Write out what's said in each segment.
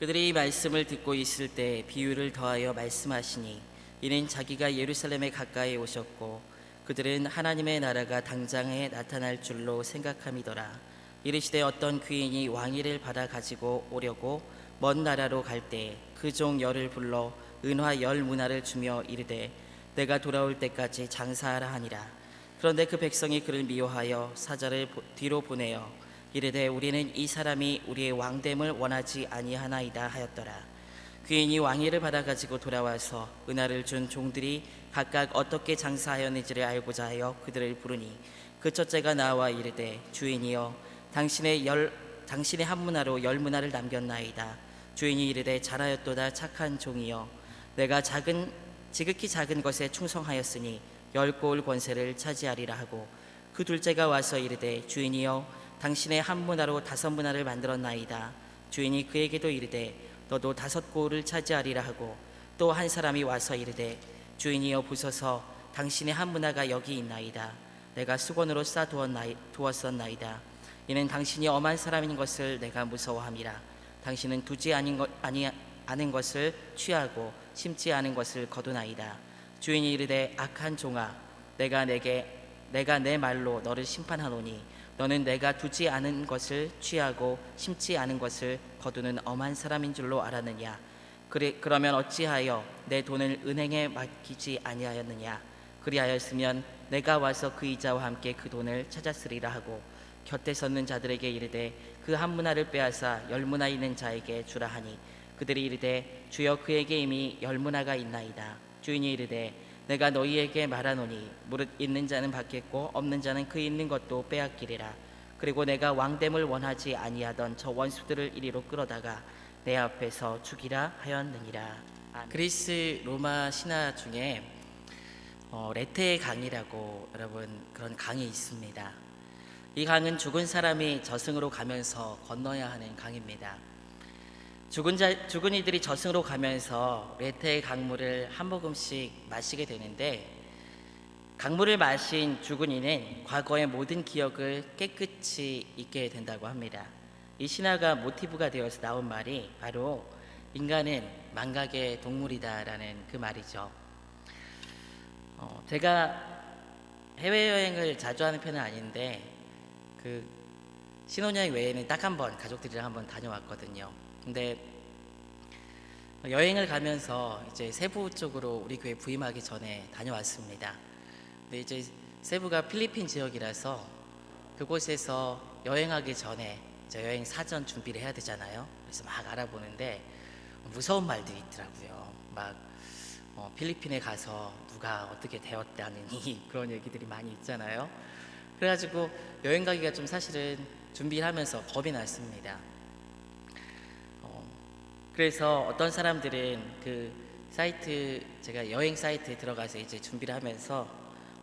그들이 이 말씀을 듣고 있을 때 비유를 더하여 말씀하시니 이는 자기가 예루살렘에 가까이 오셨고 그들은 하나님의 나라가 당장에 나타날 줄로 생각함이더라. 이르시되 어떤 귀인이 왕위를 받아 가지고 오려고 먼 나라로 갈 때 그 종 열을 불러 은화 10문화를 주며 이르되 내가 돌아올 때까지 장사하라 하니라. 그런데 그 백성이 그를 미워하여 사자를 뒤로 보내어 이르되 우리는 이 사람이 우리의 왕됨을 원하지 아니하나이다 하였더라. 귀인이 왕위를 받아 가지고 돌아와서 은화를 준 종들이 각각 어떻게 장사하였는지를 알고자 하여 그들을 부르니 그 첫째가 나와 이르되 주인이여 당신의 한 문화로 10문화를 남겼나이다. 주인이 이르되 잘하였도다 착한 종이여 내가 지극히 작은 것에 충성하였으니 10고을 권세를 차지하리라 하고 그 둘째가 와서 이르되 주인이여 당신의 한 문화로 5문화를 만들었나이다. 주인이 그에게도 이르되 너도 5고을을 차지하리라 하고 또 한 사람이 와서 이르되 주인이여 보소서 당신의 한 문화가 여기 있나이다. 내가 수건으로 두었었나이다. 이는 당신이 엄한 사람인 것을 내가 무서워함이라. 당신은 두지 않은 것을 취하고 심지 않은 것을 거두나이다. 주인이 이르되 악한 종아 내가 내 말로 너를 심판하노니 너는 내가 두지 않은 것을 취하고 심지 않은 것을 거두는 엄한 사람인 줄로 알았느냐. 그러면 어찌하여 내 돈을 은행에 맡기지 아니하였느냐. 그리하였으면 내가 와서 그 이자와 함께 그 돈을 찾았으리라 하고 곁에 섰는 자들에게 이르되 그 한 문화를 빼앗아 10문화 있는 자에게 주라 하니 그들이 이르되 주여 그에게 이미 10문화가 있나이다. 주인이 이르되 내가 너희에게 말하노니 무릇 있는 자는 받겠고 없는 자는 그 있는 것도 빼앗기리라. 그리고 내가 왕됨을 원하지 아니하던 저 원수들을 이리로 끌어다가 내 앞에서 죽이라 하였느니라. 그리스 로마 신화 중에 레테의 강이라고 여러분 그런 강이 있습니다. 이 강은 죽은 사람이 저승으로 가면서 건너야 하는 강입니다. 죽은 이들이 저승으로 가면서 레테의 강물을 한 모금씩 마시게 되는데 강물을 마신 죽은 이는 과거의 모든 기억을 깨끗이 잊게 된다고 합니다. 이 신화가 모티브가 되어서 나온 말이 바로 인간은 망각의 동물이다라는 그 말이죠. 제가 해외여행을 자주 하는 편은 아닌데 그 신혼여행 외에는 딱 한 번 가족들이랑 한번 다녀왔거든요. 근데 여행을 가면서 이제 세부 쪽으로 우리 교회 부임하기 전에 다녀왔습니다. 근데 이제 세부가 필리핀 지역이라서 그곳에서 여행하기 전에 이제 여행 사전 준비를 해야 되잖아요. 그래서 막 알아보는데 무서운 말들이 있더라고요. 막 필리핀에 가서 누가 어떻게 되었다느니 그런 얘기들이 많이 있잖아요. 그래가지고 여행 가기가 좀 사실은 준비를 하면서 겁이 났습니다. 그래서 어떤 사람들은 그 사이트 제가 여행 사이트에 들어가서 이제 준비를 하면서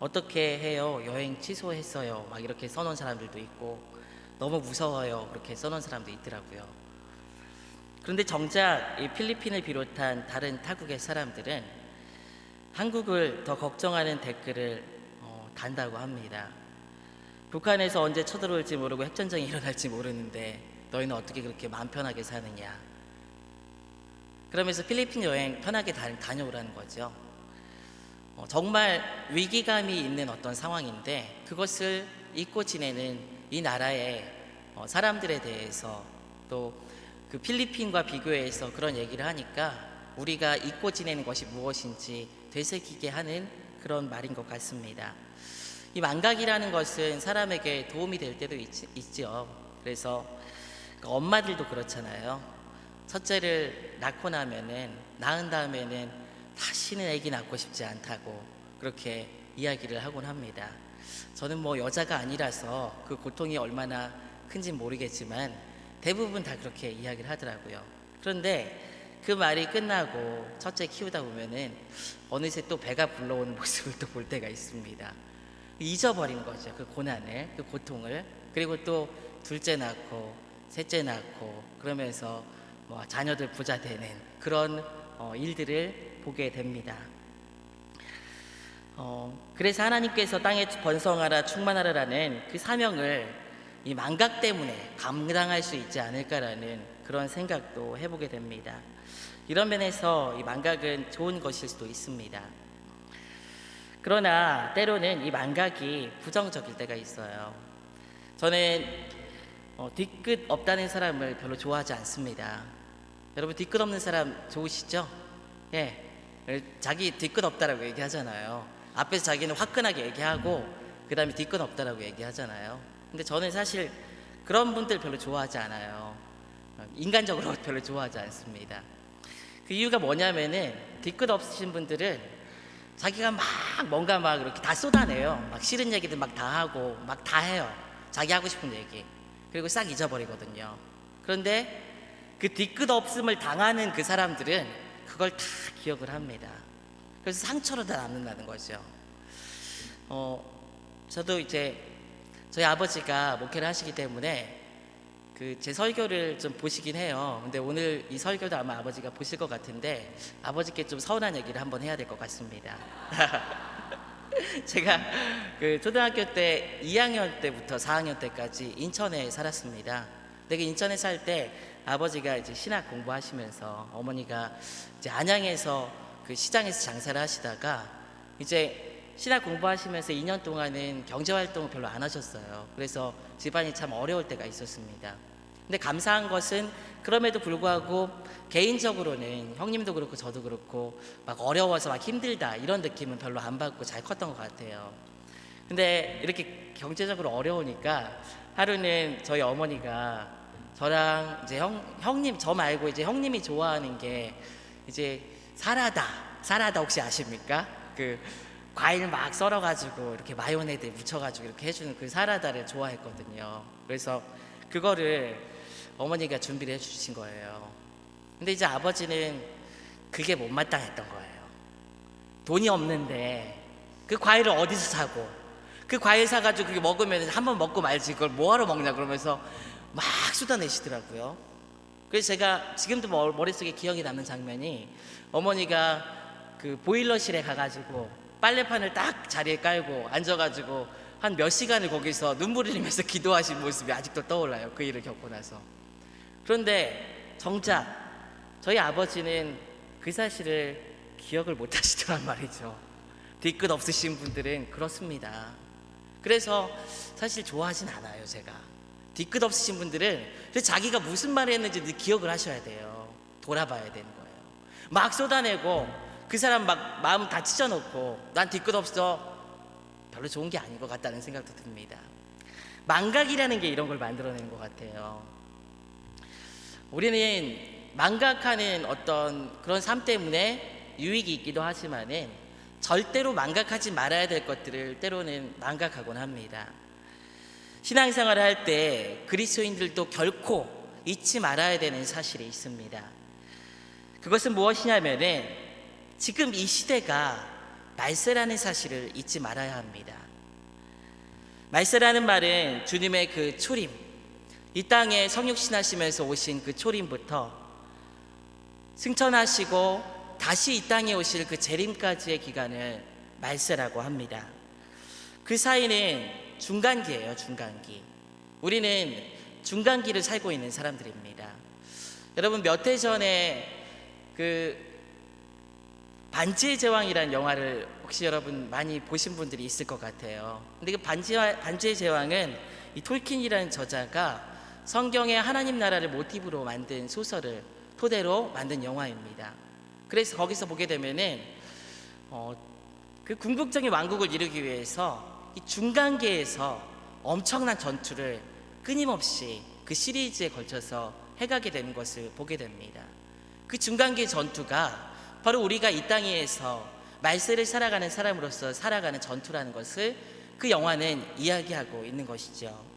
어떻게 해요? 여행 취소했어요. 막 이렇게 써놓은 사람들도 있고 너무 무서워요. 그렇게 써놓은 사람도 있더라고요. 그런데 정작 이 필리핀을 비롯한 다른 타국의 사람들은 한국을 더 걱정하는 댓글을 단다고 합니다. 북한에서 언제 쳐들어올지 모르고 핵전쟁이 일어날지 모르는데 너희는 어떻게 그렇게 마음 편하게 사느냐. 그러면서 필리핀 여행 편하게 다녀오라는 거죠. 정말 위기감이 있는 어떤 상황인데 그것을 잊고 지내는 이 나라의 사람들에 대해서 또 그 필리핀과 비교해서 그런 얘기를 하니까 우리가 잊고 지내는 것이 무엇인지 되새기게 하는 그런 말인 것 같습니다. 이 망각이라는 것은 사람에게 도움이 될 때도 있죠. 그래서 엄마들도 그렇잖아요. 첫째를 낳은 다음에는 다시는 아기 낳고 싶지 않다고 그렇게 이야기를 하곤 합니다. 저는 뭐 여자가 아니라서 그 고통이 얼마나 큰지 모르겠지만 대부분 다 그렇게 이야기를 하더라고요. 그런데 그 말이 끝나고 첫째 키우다 보면은 어느새 또 배가 불러오는 모습을 또 볼 때가 있습니다. 잊어버린 거죠. 그 고난을, 그 고통을. 그리고 또 둘째 낳고 셋째 낳고 그러면서 자녀들 부자 되는 그런 일들을 보게 됩니다. 그래서 하나님께서 땅에 번성하라 충만하라라는 그 사명을 이 망각 때문에 감당할 수 있지 않을까라는 그런 생각도 해보게 됩니다. 이런 면에서 이 망각은 좋은 것일 수도 있습니다. 그러나 때로는 이 망각이 부정적일 때가 있어요. 저는 뒤끝 없다는 사람을 별로 좋아하지 않습니다. 여러분 뒤끝 없는 사람 좋으시죠? 예, 자기 뒤끝 없다라고 얘기하잖아요. 앞에서 자기는 화끈하게 얘기하고 그 다음에 뒤끝 없다라고 얘기하잖아요. 근데 저는 사실 그런 분들 별로 좋아하지 않아요. 인간적으로 별로 좋아하지 않습니다. 그 이유가 뭐냐면은 뒤끝 없으신 분들은 자기가 막 뭔가 막 이렇게 다 쏟아내요. 막 싫은 얘기들 막 다 하고 막 다 해요. 자기 하고 싶은 얘기. 그리고 싹 잊어버리거든요. 그런데 그 뒤끝 없음을 당하는 그 사람들은 그걸 다 기억을 합니다. 그래서 상처로 다 남는다는 거죠. 저도 이제 저희 아버지가 목회를 하시기 때문에 제 설교를 좀 보시긴 해요. 근데 오늘 이 설교도 아마 아버지가 보실 것 같은데 아버지께 좀 서운한 얘기를 한번 해야 될 것 같습니다. 제가 초등학교 때 2학년 때부터 4학년 때까지 인천에 살았습니다. 근데 인천에 살 때 아버지가 이제 신학 공부하시면서 어머니가 이제 안양에서 시장에서 장사를 하시다가 이제 신학 공부하시면서 2년 동안은 경제활동을 별로 안 하셨어요. 그래서 집안이 참 어려울 때가 있었습니다. 근데 감사한 것은 그럼에도 불구하고 개인적으로는 형님도 그렇고 저도 그렇고 막 어려워서 막 힘들다 이런 느낌은 별로 안 받고 잘 컸던 것 같아요. 근데 이렇게 경제적으로 어려우니까 하루는 저희 어머니가 저랑 이제 형님 저 말고 이제 형님이 좋아하는 게 이제 사라다 혹시 아십니까? 과일 막 썰어가지고 이렇게 마요네즈 묻혀가지고 이렇게 해주는 그 사라다를 좋아했거든요. 그래서 그거를 어머니가 준비를 해주신 거예요. 근데 이제 아버지는 그게 못마땅했던 거예요. 돈이 없는데 그 과일을 어디서 사고 그 과일 사가지고 그게 먹으면 한번 먹고 말지 그걸 뭐하러 먹냐 그러면서 막 쏟아내시더라고요. 그래서 제가 지금도 머릿속에 기억이 남는 장면이 어머니가 보일러실에 가가지고 빨래판을 딱 자리에 깔고 앉아가지고 한 몇 시간을 거기서 눈물 흘리면서 기도하신 모습이 아직도 떠올라요. 그 일을 겪고 나서. 그런데 정작 저희 아버지는 그 사실을 기억을 못 하시더란 말이죠. 뒤끝 없으신 분들은 그렇습니다. 그래서 사실 좋아하진 않아요. 제가 뒤끝 없으신 분들은 자기가 무슨 말을 했는지 기억을 하셔야 돼요. 돌아봐야 되는 거예요. 막 쏟아내고 그 사람 막 마음 다 찢어놓고 난 뒤끝 없어 별로 좋은 게 아닌 것 같다는 생각도 듭니다. 망각이라는 게 이런 걸 만들어내는 것 같아요. 우리는 망각하는 어떤 그런 삶 때문에 유익이 있기도 하지만은 절대로 망각하지 말아야 될 것들을 때로는 망각하곤 합니다. 신앙생활을 할 때 그리스도인들도 결코 잊지 말아야 되는 사실이 있습니다. 그것은 무엇이냐면은 지금 이 시대가 말세라는 사실을 잊지 말아야 합니다. 말세라는 말은 주님의 초림, 이 땅에 성육신하시면서 오신 초림부터 승천하시고 다시 이 땅에 오실 재림까지의 기간을 말세라고 합니다. 그 사이는 중간기예요. 중간기. 우리는 중간기를 살고 있는 사람들입니다. 여러분 몇 해 전에 반지의 제왕이라는 영화를 혹시 여러분 많이 보신 분들이 있을 것 같아요. 근데 반지의 제왕은 이 톨킨이라는 저자가 성경의 하나님 나라를 모티브로 만든 소설을 토대로 만든 영화입니다. 그래서 거기서 보게 되면은 궁극적인 왕국을 이루기 위해서 이 중간계에서 엄청난 전투를 끊임없이 시리즈에 걸쳐서 해가게 되는 것을 보게 됩니다. 중간계 전투가 바로 우리가 이 땅에서 말세를 살아가는 사람으로서 살아가는 전투라는 것을 영화는 이야기하고 있는 것이죠.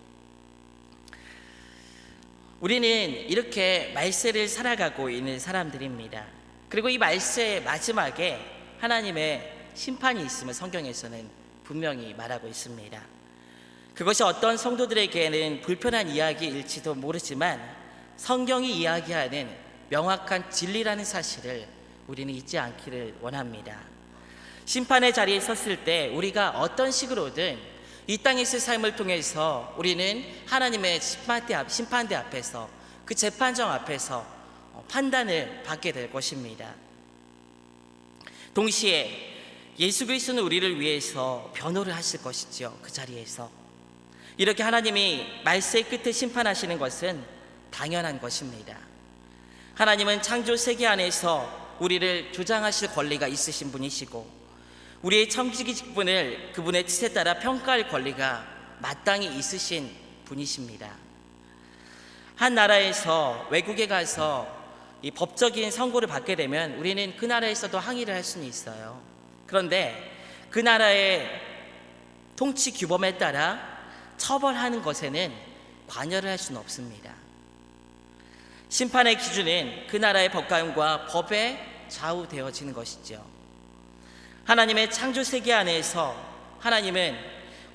우리는 이렇게 말세를 살아가고 있는 사람들입니다. 그리고 이 말세의 마지막에 하나님의 심판이 있음을 성경에서는 분명히 말하고 있습니다. 그것이 어떤 성도들에게는 불편한 이야기일지도 모르지만 성경이 이야기하는 명확한 진리라는 사실을 우리는 잊지 않기를 원합니다. 심판의 자리에 섰을 때 우리가 어떤 식으로든 이 땅에서의 삶을 통해서 우리는 하나님의 심판대 앞에서, 그 재판정 앞에서 판단을 받게 될 것입니다. 동시에 예수 그리스도는 우리를 위해서 변호를 하실 것이죠. 그 자리에서 이렇게 하나님이 말세의 끝에 심판하시는 것은 당연한 것입니다. 하나님은 창조 세계 안에서 우리를 조장하실 권리가 있으신 분이시고, 우리의 청지기 직분을 그분의 뜻에 따라 평가할 권리가 마땅히 있으신 분이십니다. 한 나라에서 외국에 가서 이 법적인 선고를 받게 되면 우리는 그 나라에서도 항의를 할 수는 있어요. 그런데 그 나라의 통치 규범에 따라 처벌하는 것에는 관여를 할 수는 없습니다. 심판의 기준은 그 나라의 법관과 법에 좌우되어지는 것이죠. 하나님의 창조 세계 안에서 하나님은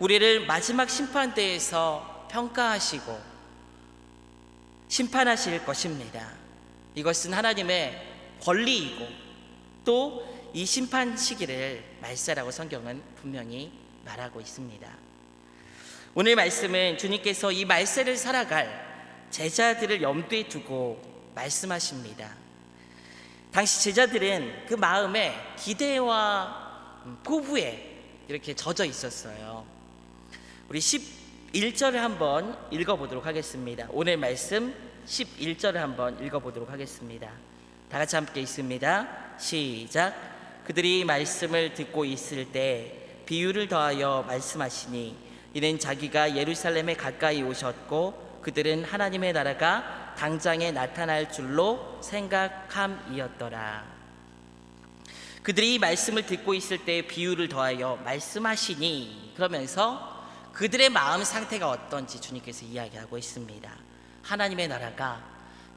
우리를 마지막 심판대에서 평가하시고 심판하실 것입니다. 이것은 하나님의 권리이고 또 이 심판 시기를 말세라고 성경은 분명히 말하고 있습니다. 오늘 말씀은 주님께서 이 말세를 살아갈 제자들을 염두에 두고 말씀하십니다. 당시 제자들은 그 마음에 기대와 포부에 이렇게 젖어 있었어요. 우리 11절을 한번 읽어보도록 하겠습니다. 오늘 말씀 11절을 한번 읽어보도록 하겠습니다. 다 같이 함께 읽습니다. 시작. 그들이 말씀을 듣고 있을 때 비유를 더하여 말씀하시니 이는 자기가 예루살렘에 가까이 오셨고 그들은 하나님의 나라가 당장에 나타날 줄로 생각함이었더라. 그들이 말씀을 듣고 있을 때 비유를 더하여 말씀하시니, 그러면서 그들의 마음 상태가 어떤지 주님께서 이야기하고 있습니다. 하나님의 나라가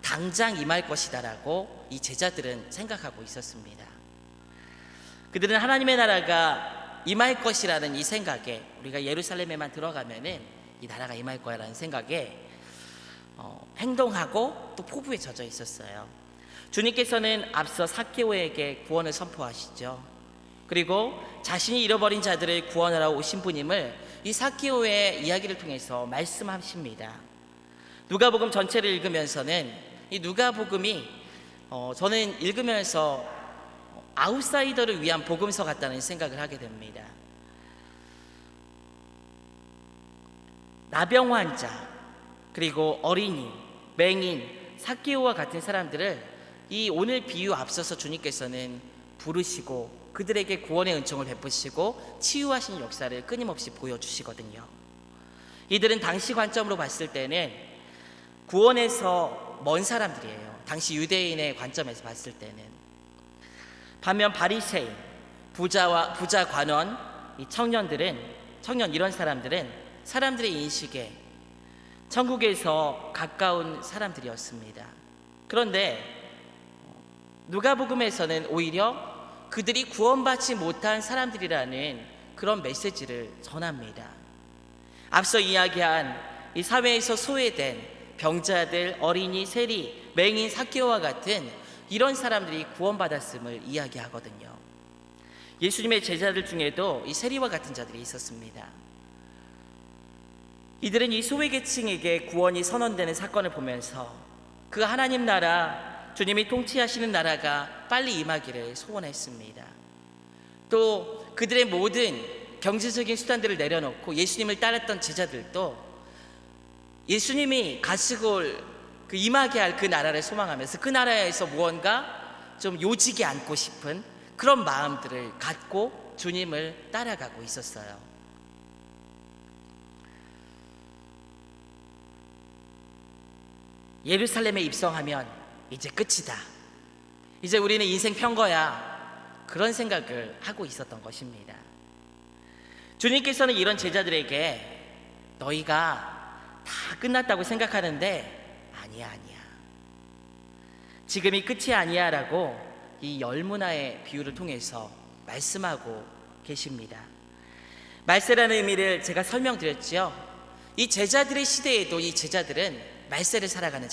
당장 임할 것이다라고 이 제자들은 생각하고 있었습니다. 그들은 하나님의 나라가 임할 것이라는 이 생각에, 우리가 예루살렘에만 들어가면은 이 나라가 임할 거야라는 생각에 행동하고 또 포부에 젖어 있었어요. 주님께서는 앞서 삭개오에게 구원을 선포하시죠. 그리고 자신이 잃어버린 자들을 구원하러 오신 분임을 이 삭개오의 이야기를 통해서 말씀하십니다. 누가복음 전체를 읽으면서는 이 누가복음이 저는 읽으면서 아웃사이더를 위한 복음서 같다는 생각을 하게 됩니다. 나병 환자, 그리고 어린이, 맹인, 삭개오와 같은 사람들을 이 오늘 비유 앞서서 주님께서는 부르시고 그들에게 구원의 은총을 베푸시고 치유하신 역사를 끊임없이 보여주시거든요. 이들은 당시 관점으로 봤을 때는 구원에서 먼 사람들이에요. 당시 유대인의 관점에서 봤을 때는. 반면 바리새인, 부자 관원, 이 청년 이런 사람들은 사람들의 인식에 천국에서 가까운 사람들이었습니다. 그런데 누가복음에서는 오히려 그들이 구원받지 못한 사람들이라는 그런 메시지를 전합니다. 앞서 이야기한 이 사회에서 소외된 병자들, 어린이, 세리, 맹인, 삭개오와 같은 이런 사람들이 구원받았음을 이야기하거든요. 예수님의 제자들 중에도 이 세리와 같은 자들이 있었습니다. 이들은 이 소외계층에게 구원이 선언되는 사건을 보면서 그 하나님 나라, 주님이 통치하시는 나라가 빨리 임하기를 소원했습니다. 또 그들의 모든 경제적인 수단들을 내려놓고 예수님을 따랐던 제자들도 예수님이 가시고 올 그 임하게 할 그 나라를 소망하면서 그 나라에서 무언가 좀 요직에 앉고 싶은 그런 마음들을 갖고 주님을 따라가고 있었어요. 예루살렘에 입성하면 이제 끝이다. 이제 우리는 인생 편 거야. 그런 생각을 하고 있었던 것입니다. 주님께서는 이런 제자들에게 너희가 다 끝났다고 생각하는데 아니야. 지금이 끝이 아니야 라고 이 열문화의 비유를 통해서 말씀하고 계십니다. 말세라는 의미를 제가 설명드렸지요. 이 제자들의 시대에도 이 제자들은 말세를 살아가는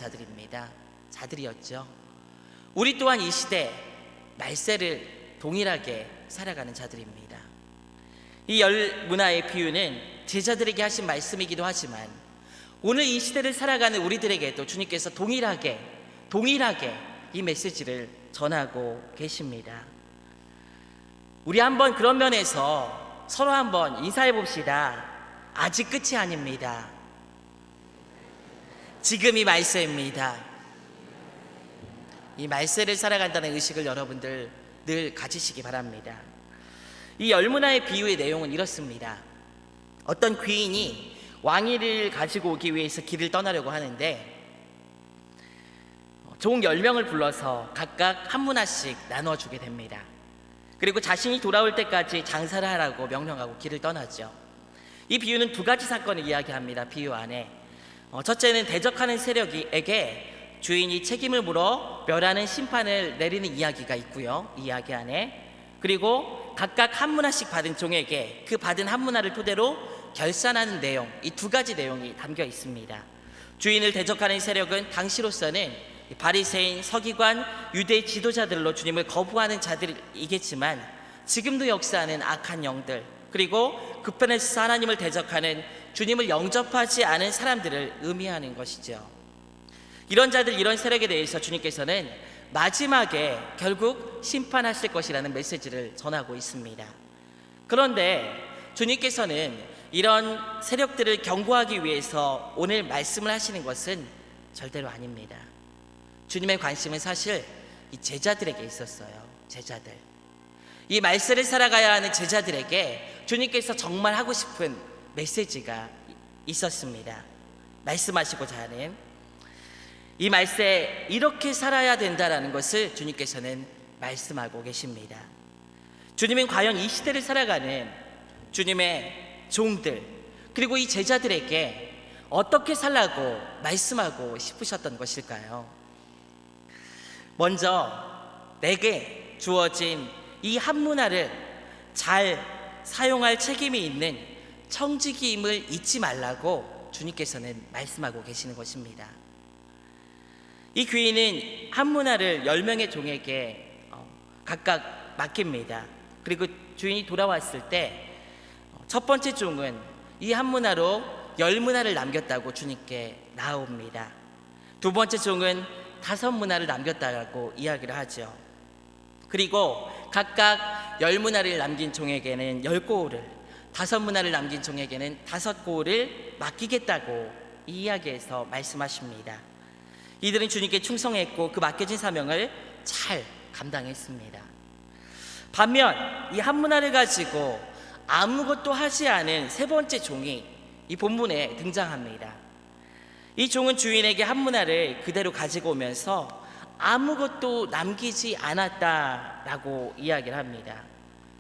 자들이었죠. 우리 또한 이 시대 말세를 동일하게 살아가는 자들입니다. 이 열문화의 비유는 제자들에게 하신 말씀이기도 하지만 오늘 이 시대를 살아가는 우리들에게도 주님께서 동일하게 이 메시지를 전하고 계십니다. 우리 한번 그런 면에서 서로 한번 인사해 봅시다. 아직 끝이 아닙니다. 지금이 말세입니다. 이 말세를 살아간다는 의식을 여러분들 늘 가지시기 바랍니다. 이 열문화의 비유의 내용은 이렇습니다. 어떤 귀인이 왕위를 가지고 오기 위해서 길을 떠나려고 하는데 종 10명을 불러서 각각 한 문화씩 나눠주게 됩니다. 그리고 자신이 돌아올 때까지 장사를 하라고 명령하고 길을 떠나죠. 이 비유는 두 가지 사건을 이야기합니다. 비유 안에 첫째는 대적하는 세력에게 주인이 책임을 물어 멸하는 심판을 내리는 이야기가 있고요. 이 이야기 안에 그리고 각각 한 문화씩 받은 종에게 그 받은 한 문화를 토대로 결산하는 내용, 이 두 가지 내용이 담겨 있습니다. 주인을 대적하는 세력은 당시로서는 바리새인, 서기관, 유대 지도자들로 주님을 거부하는 자들이겠지만 지금도 역사하는 악한 영들, 그리고 그 편에서 하나님을 대적하는 주님을 영접하지 않은 사람들을 의미하는 것이죠. 이런 자들, 이런 세력에 대해서 주님께서는 마지막에 결국 심판하실 것이라는 메시지를 전하고 있습니다. 그런데 주님께서는 이런 세력들을 경고하기 위해서 오늘 말씀을 하시는 것은 절대로 아닙니다. 주님의 관심은 사실 이 제자들에게 있었어요. 제자들, 이 말세를 살아가야 하는 제자들에게 주님께서 정말 하고 싶은 메시지가 있었습니다. 말씀하시고자 하는 이 말세, 이렇게 살아야 된다라는 것을 주님께서는 말씀하고 계십니다. 주님은 과연 이 시대를 살아가는 주님의 종들, 그리고 이 제자들에게 어떻게 살라고 말씀하고 싶으셨던 것일까요? 먼저 내게 주어진 이 한 문화를 잘 사용할 책임이 있는 청지기임을 잊지 말라고 주님께서는 말씀하고 계시는 것입니다. 이 귀인은 한 문화를 10명의 종에게 각각 맡깁니다. 그리고 주인이 돌아왔을 때 첫 번째 종은 이 한 문화로 10문화를 남겼다고 주님께 나옵니다. 두 번째 종은 5문화를 남겼다고 이야기를 하죠. 그리고 각각 10문화를 남긴 종에게는 10고울을, 5문화를 남긴 종에게는 5고울을 맡기겠다고 이 이야기에서 말씀하십니다. 이들은 주님께 충성했고 그 맡겨진 사명을 잘 감당했습니다. 반면 이 한 문화를 가지고 아무것도 하지 않은 세 번째 종이 이 본문에 등장합니다. 이 종은 주인에게 한 문화를 그대로 가지고 오면서 아무것도 남기지 않았다라고 이야기를 합니다.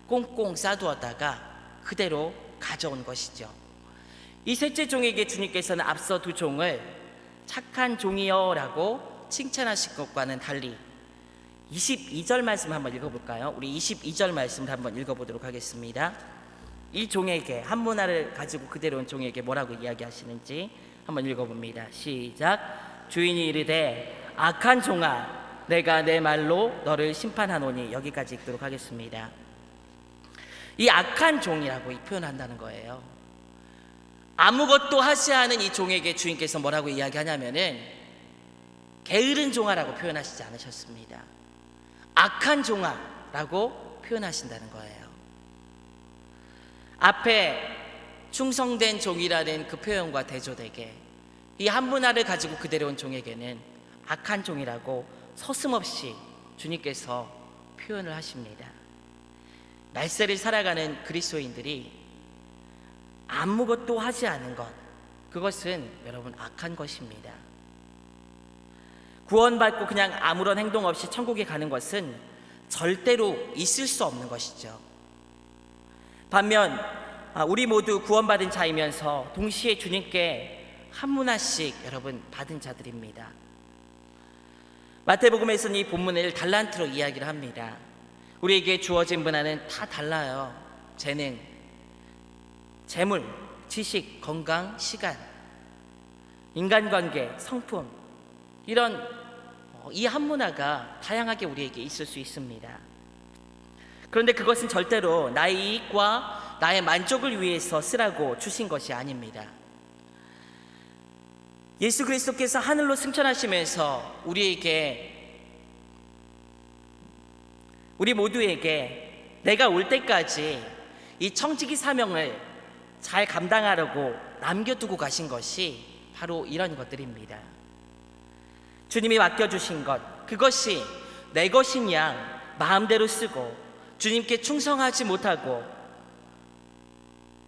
꽁꽁 싸두었다가 그대로 가져온 것이죠. 이 셋째 종에게 주님께서는 앞서 두 종을 착한 종이여 라고 칭찬하신 것과는 달리 22절 말씀 한번 읽어볼까요? 우리 22절 말씀을 한번 읽어보도록 하겠습니다. 이 종에게, 한 문화를 가지고 그대로 온 종에게 뭐라고 이야기하시는지 한번 읽어봅니다. 시작. 주인이 이르되 악한 종아, 내가 내 말로 너를 심판하노니. 여기까지 읽도록 하겠습니다. 이 악한 종이라고 표현한다는 거예요. 아무것도 하지 않은 이 종에게 주인께서 뭐라고 이야기하냐면은 게으른 종아라고 표현하시지 않으셨습니다. 악한 종아라고 표현하신다는 거예요. 앞에 충성된 종이라는 그 표현과 대조되게 이 한 문화를 가지고 그대로 온 종에게는 악한 종이라고 서슴없이 주님께서 표현을 하십니다. 말세를 살아가는 그리스도인들이 아무것도 하지 않은 것, 그것은 여러분 악한 것입니다. 구원받고 그냥 아무런 행동 없이 천국에 가는 것은 절대로 있을 수 없는 것이죠. 반면 우리 모두 구원받은 자이면서 동시에 주님께 한 문화씩 여러분 받은 자들입니다. 마태복음에서는 이 본문을 달란트로 이야기를 합니다. 우리에게 주어진 문화는 다 달라요. 재능, 재물, 지식, 건강, 시간, 인간관계, 성품, 이런 이 한 문화가 다양하게 우리에게 있을 수 있습니다. 그런데 그것은 절대로 나의 이익과 나의 만족을 위해서 쓰라고 주신 것이 아닙니다. 예수 그리스도께서 하늘로 승천하시면서 우리 모두에게 내가 올 때까지 이 청지기 사명을 잘 감당하려고 남겨두고 가신 것이 바로 이런 것들입니다. 주님이 맡겨주신 것, 그것이 내 것인 양 마음대로 쓰고 주님께 충성하지 못하고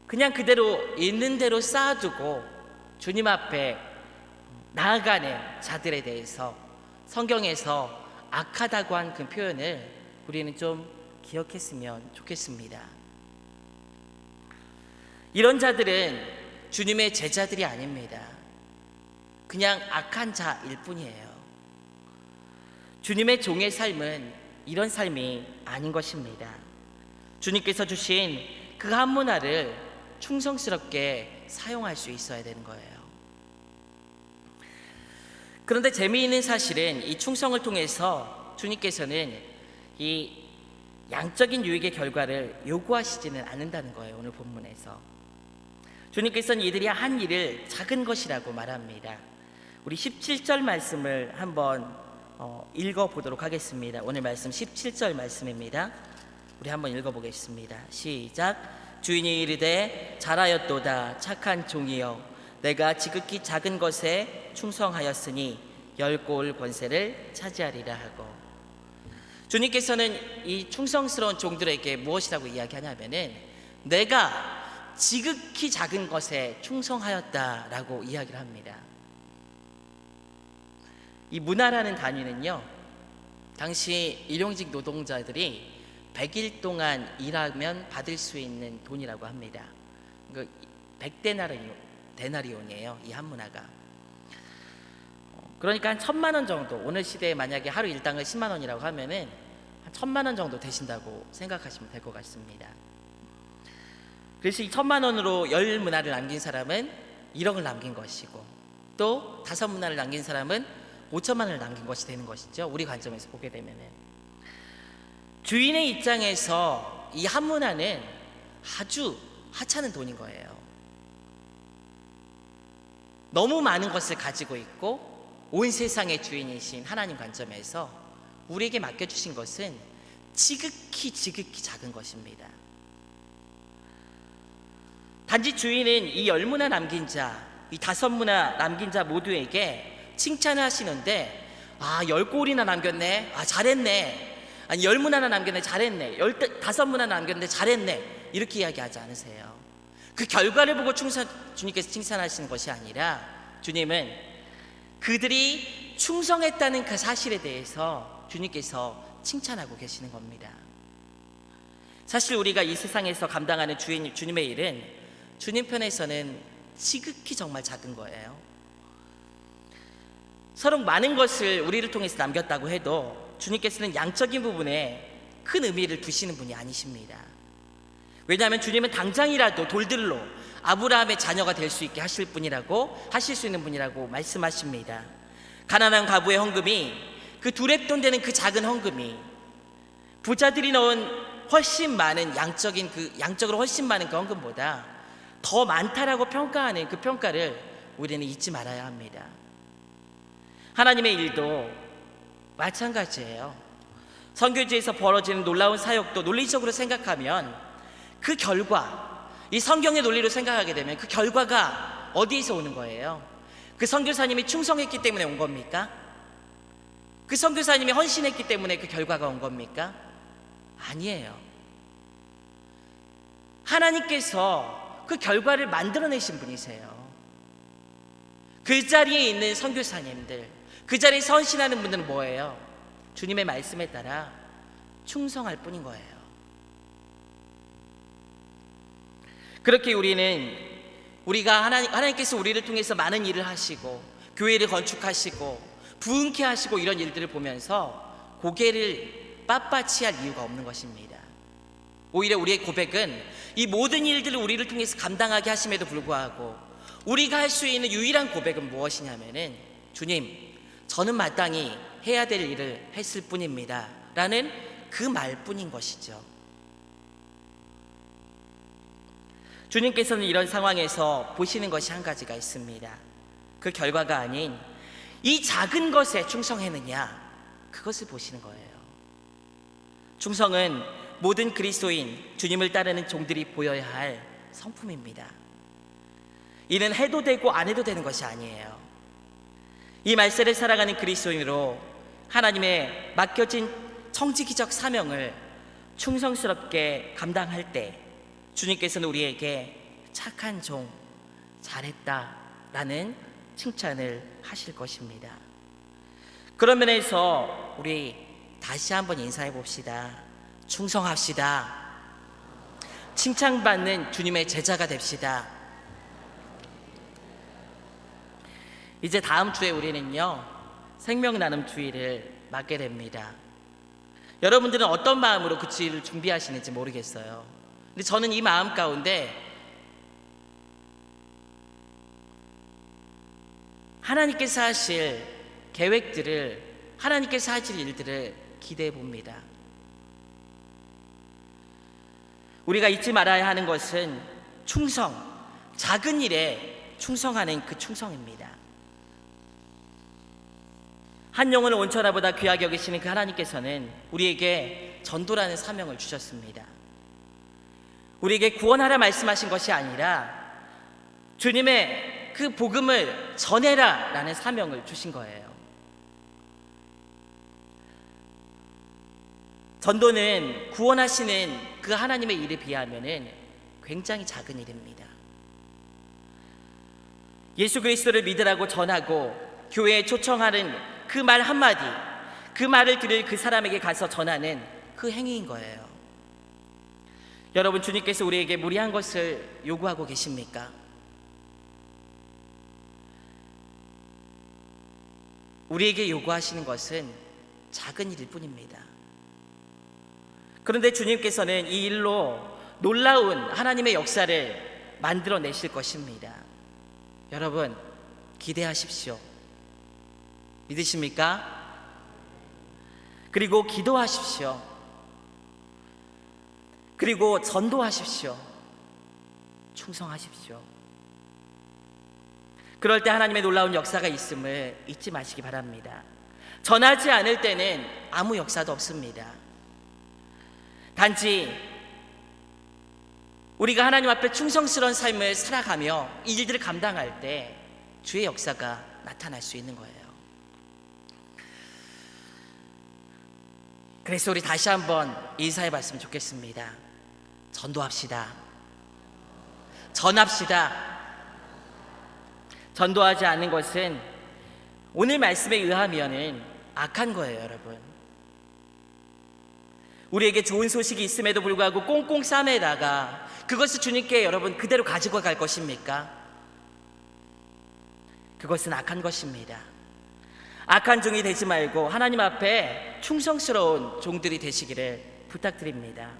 그냥 그대로 있는 대로 쌓아두고 주님 앞에 나아가는 자들에 대해서 성경에서 악하다고 한 그 표현을 우리는 좀 기억했으면 좋겠습니다. 이런 자들은 주님의 제자들이 아닙니다. 그냥 악한 자일 뿐이에요. 주님의 종의 삶은 이런 삶이 아닌 것입니다. 주님께서 주신 그 한 문화를 충성스럽게 사용할 수 있어야 되는 거예요. 그런데 재미있는 사실은 이 충성을 통해서 주님께서는 이 양적인 유익의 결과를 요구하시지는 않는다는 거예요. 오늘 본문에서 주님께서는 이들이 한 일을 작은 것이라고 말합니다. 우리 17절 말씀을 한번 읽어보도록 하겠습니다. 오늘 말씀 17절 말씀입니다. 우리 한번 읽어보겠습니다. 시작. 주인이 이르되 잘하였도다 착한 종이여, 내가 지극히 작은 것에 충성하였으니 10골 권세를 차지하리라 하고, 주님께서는 이 충성스러운 종들에게 무엇이라고 이야기하냐면은 내가 지극히 작은 것에 충성하였다라고 이야기를 합니다. 이 문화라는 단위는요, 당시 일용직 노동자들이 100일 동안 일하면 받을 수 있는 돈이라고 합니다. 100데나리온이에요, 이 한 문화가. 그러니까 한 1,000만 원 정도, 오늘 시대에 만약에 하루 일당을 10만 원이라고 하면은 한 1,000만 원 정도 되신다고 생각하시면 될 것 같습니다. 그래서 이 1,000만 원으로 10문화를 남긴 사람은 1억을 남긴 것이고, 또 5문화를 남긴 사람은 5천만 원을 남긴 것이 되는 것이죠. 우리 관점에서 보게 되면은 주인의 입장에서 이 한 문화는 아주 하찮은 돈인 거예요. 너무 많은 것을 가지고 있고 온 세상의 주인이신 하나님 관점에서 우리에게 맡겨주신 것은 지극히 작은 것입니다. 단지 주인은 이 10문화 남긴 자, 이 5문화 남긴 자 모두에게 칭찬을 하시는데, 10골이나 남겼네, 잘했네, 아니 10문화나 남겼네, 잘했네, 5문화나 남겼는데 잘했네, 이렇게 이야기하지 않으세요. 그 결과를 보고 주님께서 칭찬하시는 것이 아니라 주님은 그들이 충성했다는 그 사실에 대해서 주님께서 칭찬하고 계시는 겁니다. 사실 우리가 이 세상에서 감당하는 주님의 일은 주님 편에서는 지극히 정말 작은 거예요. 서로 많은 것을 우리를 통해서 남겼다고 해도 주님께서는 양적인 부분에 큰 의미를 두시는 분이 아니십니다. 왜냐하면 주님은 당장이라도 돌들로 아브라함의 자녀가 될 수 있게 하실 수 있는 분이라고 말씀하십니다. 가난한 과부의 헌금이, 그 두렙돈 되는 그 작은 헌금이 부자들이 넣은 훨씬 많은 양적으로 훨씬 많은 그 헌금보다 더 많다라고 평가하는 그 평가를 우리는 잊지 말아야 합니다. 하나님의 일도 마찬가지예요. 선교지에서 벌어지는 놀라운 사역도 논리적으로 생각하면 그 결과, 이 성경의 논리로 생각하게 되면 그 결과가 어디에서 오는 거예요? 그 선교사님이 충성했기 때문에 온 겁니까? 그 선교사님이 헌신했기 때문에 그 결과가 온 겁니까? 아니에요. 하나님께서 그 결과를 만들어내신 분이세요. 그 자리에 있는 선교사님들, 그 자리에서 헌신하는 분들은 뭐예요? 주님의 말씀에 따라 충성할 뿐인 거예요. 그렇게 우리가 하나님께서 우리를 통해서 많은 일을 하시고 교회를 건축하시고 부흥케 하시고 이런 일들을 보면서 고개를 빳빳이 할 이유가 없는 것입니다. 오히려 우리의 고백은 이 모든 일들을 우리를 통해서 감당하게 하심에도 불구하고 우리가 할 수 있는 유일한 고백은 무엇이냐면은, 주님, 저는 마땅히 해야 될 일을 했을 뿐입니다 라는 그 말뿐인 것이죠. 주님께서는 이런 상황에서 보시는 것이 한 가지가 있습니다. 그 결과가 아닌 이 작은 것에 충성했느냐, 그것을 보시는 거예요. 충성은 모든 그리스도인, 주님을 따르는 종들이 보여야 할 성품입니다. 이는 해도 되고 안 해도 되는 것이 아니에요. 이 말세를 살아가는 그리스도인으로 하나님의 맡겨진 청지기적 사명을 충성스럽게 감당할 때 주님께서는 우리에게 착한 종, 잘했다라는 칭찬을 하실 것입니다. 그런 면에서 우리 다시 한번 인사해 봅시다. 충성합시다. 칭찬받는 주님의 제자가 됩시다. 이제 다음 주에 우리는요, 생명 나눔 주일을 맞게 됩니다. 여러분들은 어떤 마음으로 그 주일을 준비하시는지 모르겠어요. 근데 저는 이 마음 가운데 하나님께서 하실 계획들을, 하나님께서 하실 일들을 기대해 봅니다. 우리가 잊지 말아야 하는 것은 충성, 작은 일에 충성하는 그 충성입니다. 한 영혼을 온천하보다 귀하게 여기시는 그 하나님께서는 우리에게 전도라는 사명을 주셨습니다. 우리에게 구원하라 말씀하신 것이 아니라 주님의 그 복음을 전해라 라는 사명을 주신 거예요. 전도는 구원하시는 그 하나님의 일에 비하면 굉장히 작은 일입니다. 예수 그리스도를 믿으라고 전하고 교회에 초청하는 그 말 한마디, 그 말을 들을 그 사람에게 가서 전하는 그 행위인 거예요. 여러분, 주님께서 우리에게 무리한 것을 요구하고 계십니까? 우리에게 요구하시는 것은 작은 일일 뿐입니다. 그런데 주님께서는 이 일로 놀라운 하나님의 역사를 만들어내실 것입니다. 여러분, 기대하십시오. 믿으십니까? 그리고 기도하십시오. 그리고 전도하십시오. 충성하십시오. 그럴 때 하나님의 놀라운 역사가 있음을 잊지 마시기 바랍니다. 전하지 않을 때는 아무 역사도 없습니다. 단지 우리가 하나님 앞에 충성스러운 삶을 살아가며 이 일들을 감당할 때 주의 역사가 나타날 수 있는 거예요. 그래서 우리 다시 한번 인사해 봤으면 좋겠습니다. 전도합시다. 전합시다. 전도하지 않는 것은 오늘 말씀에 의하면은 악한 거예요, 여러분. 우리에게 좋은 소식이 있음에도 불구하고 꽁꽁 싸매다가 그것을 주님께 여러분 그대로 가지고 갈 것입니까? 그것은 악한 것입니다. 악한 종이 되지 말고 하나님 앞에 충성스러운 종들이 되시기를 부탁드립니다.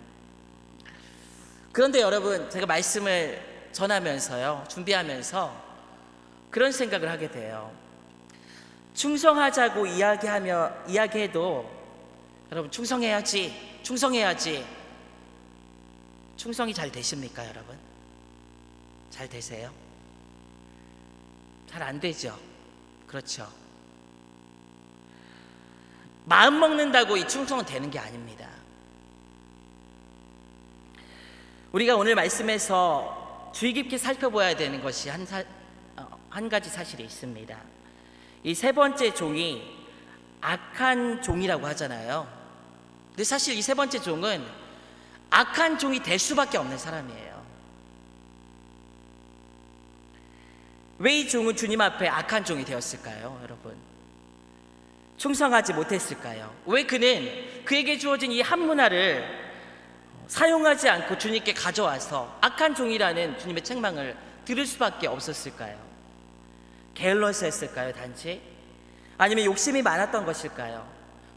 그런데 여러분, 제가 말씀을 전하면서요, 준비하면서 그런 생각을 하게 돼요. 충성하자고 이야기해도 여러분, 충성해야지. 충성이 잘 되십니까, 여러분? 잘 되세요? 잘 안 되죠? 그렇죠. 마음 먹는다고 이 충성은 되는 게 아닙니다. 우리가 오늘 말씀에서 주의 깊게 살펴봐야 되는 것이 한 가지 사실이 있습니다. 이 세 번째 종이 악한 종이라고 하잖아요. 근데 사실 이 세 번째 종은 악한 종이 될 수밖에 없는 사람이에요. 왜 이 종은 주님 앞에 악한 종이 되었을까요, 여러분? 충성하지 못했을까요? 왜 그는 그에게 주어진 이 한 문화를 사용하지 않고 주님께 가져와서 악한 종이라는 주님의 책망을 들을 수밖에 없었을까요? 게을러서였을까요, 단지? 아니면 욕심이 많았던 것일까요?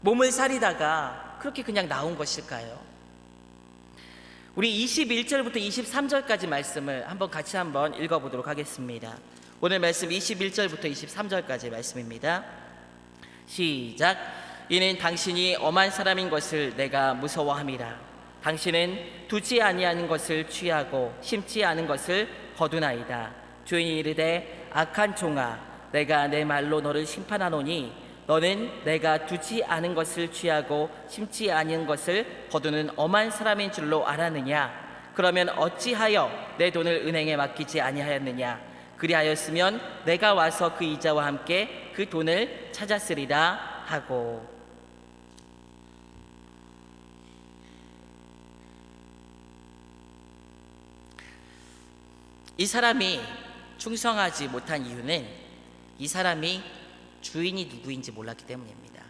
몸을 사리다가 그렇게 그냥 나온 것일까요? 우리 21절부터 23절까지 말씀을 같이 한번 읽어보도록 하겠습니다. 오늘 말씀 21절부터 23절까지 말씀입니다. 시작. 이는 당신이 엄한 사람인 것을 내가 무서워함이라. 당신은 두지 아니하는 것을 취하고 심지 않은 것을 거두나이다. 주인이 이르되 악한 종아, 내가 내 말로 너를 심판하노니 너는 내가 두지 않은 것을 취하고 심지 아니한 것을 거두는 엄한 사람인 줄로 알았느냐? 그러면 어찌하여 내 돈을 은행에 맡기지 아니하였느냐? 그리하였으면 내가 와서 그 이자와 함께 그 돈을 찾았으리라 하고. 이 사람이 충성하지 못한 이유는 이 사람이 주인이 누구인지 몰랐기 때문입니다.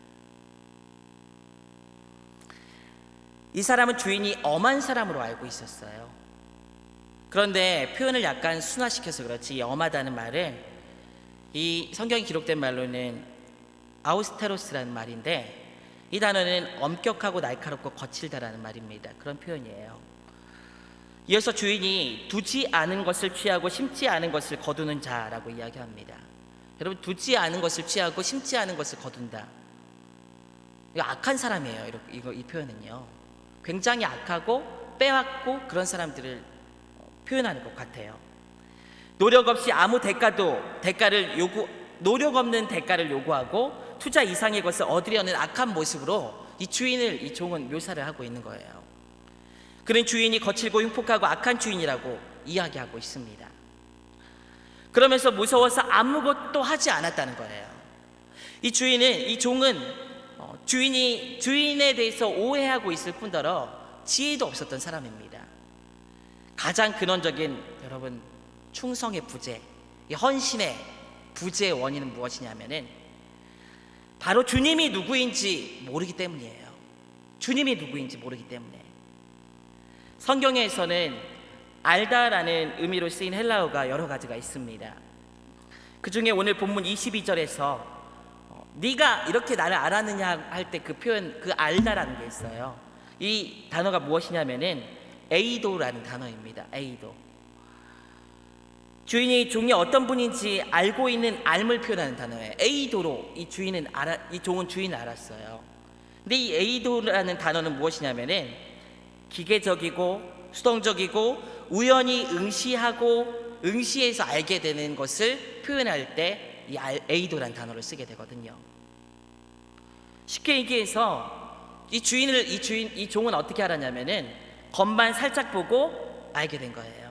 이 사람은 주인이 엄한 사람으로 알고 있었어요. 그런데 표현을 약간 순화시켜서 그렇지, 엄하다는 말은 이 성경에 기록된 말로는 아우스테로스라는 말인데, 이 단어는 엄격하고 날카롭고 거칠다라는 말입니다. 그런 표현이에요. 이어서 주인이 두지 않은 것을 취하고 심지 않은 것을 거두는 자라고 이야기합니다. 여러분, 두지 않은 것을 취하고 심지 않은 것을 거둔다, 이거 악한 사람이에요. 이 표현은요, 굉장히 악하고 빼앗고 그런 사람들을 표현하는 것 같아요. 노력 없이 아무 노력 없는 대가를 요구하고 투자 이상의 것을 얻으려는 악한 모습으로 이 종은 묘사를 하고 있는 거예요. 그는 주인이 거칠고 흉폭하고 악한 주인이라고 이야기하고 있습니다. 그러면서 무서워서 아무것도 하지 않았다는 거예요. 이 종은 주인에 대해서 오해하고 있을 뿐더러 지혜도 없었던 사람입니다. 가장 근원적인, 여러분, 충성의 부재, 헌신의 부재의 원인은 무엇이냐면은 바로 주님이 누구인지 모르기 때문이에요. 주님이 누구인지 모르기 때문에. 성경에서는 알다라는 의미로 쓰인 헬라어가 여러 가지가 있습니다. 그 중에 오늘 본문 22절에서 네가 이렇게 나를 알았느냐 할 때 그 표현, 그 알다라는 게 있어요. 이 단어가 무엇이냐면은 에이도라는 단어입니다. 에이도. 주인이 종이 어떤 분인지 알고 있는 알을 표현하는 단어예요. 에이도로 이 종은 주인을 알았어요. 근데 이 에이도라는 단어는 무엇이냐면은 기계적이고 수동적이고 우연히 응시해서 알게 되는 것을 표현할 때 이 에이도라는 단어를 쓰게 되거든요. 쉽게 얘기해서 이 종은 어떻게 알았냐면은 겉만 살짝 보고 알게 된 거예요.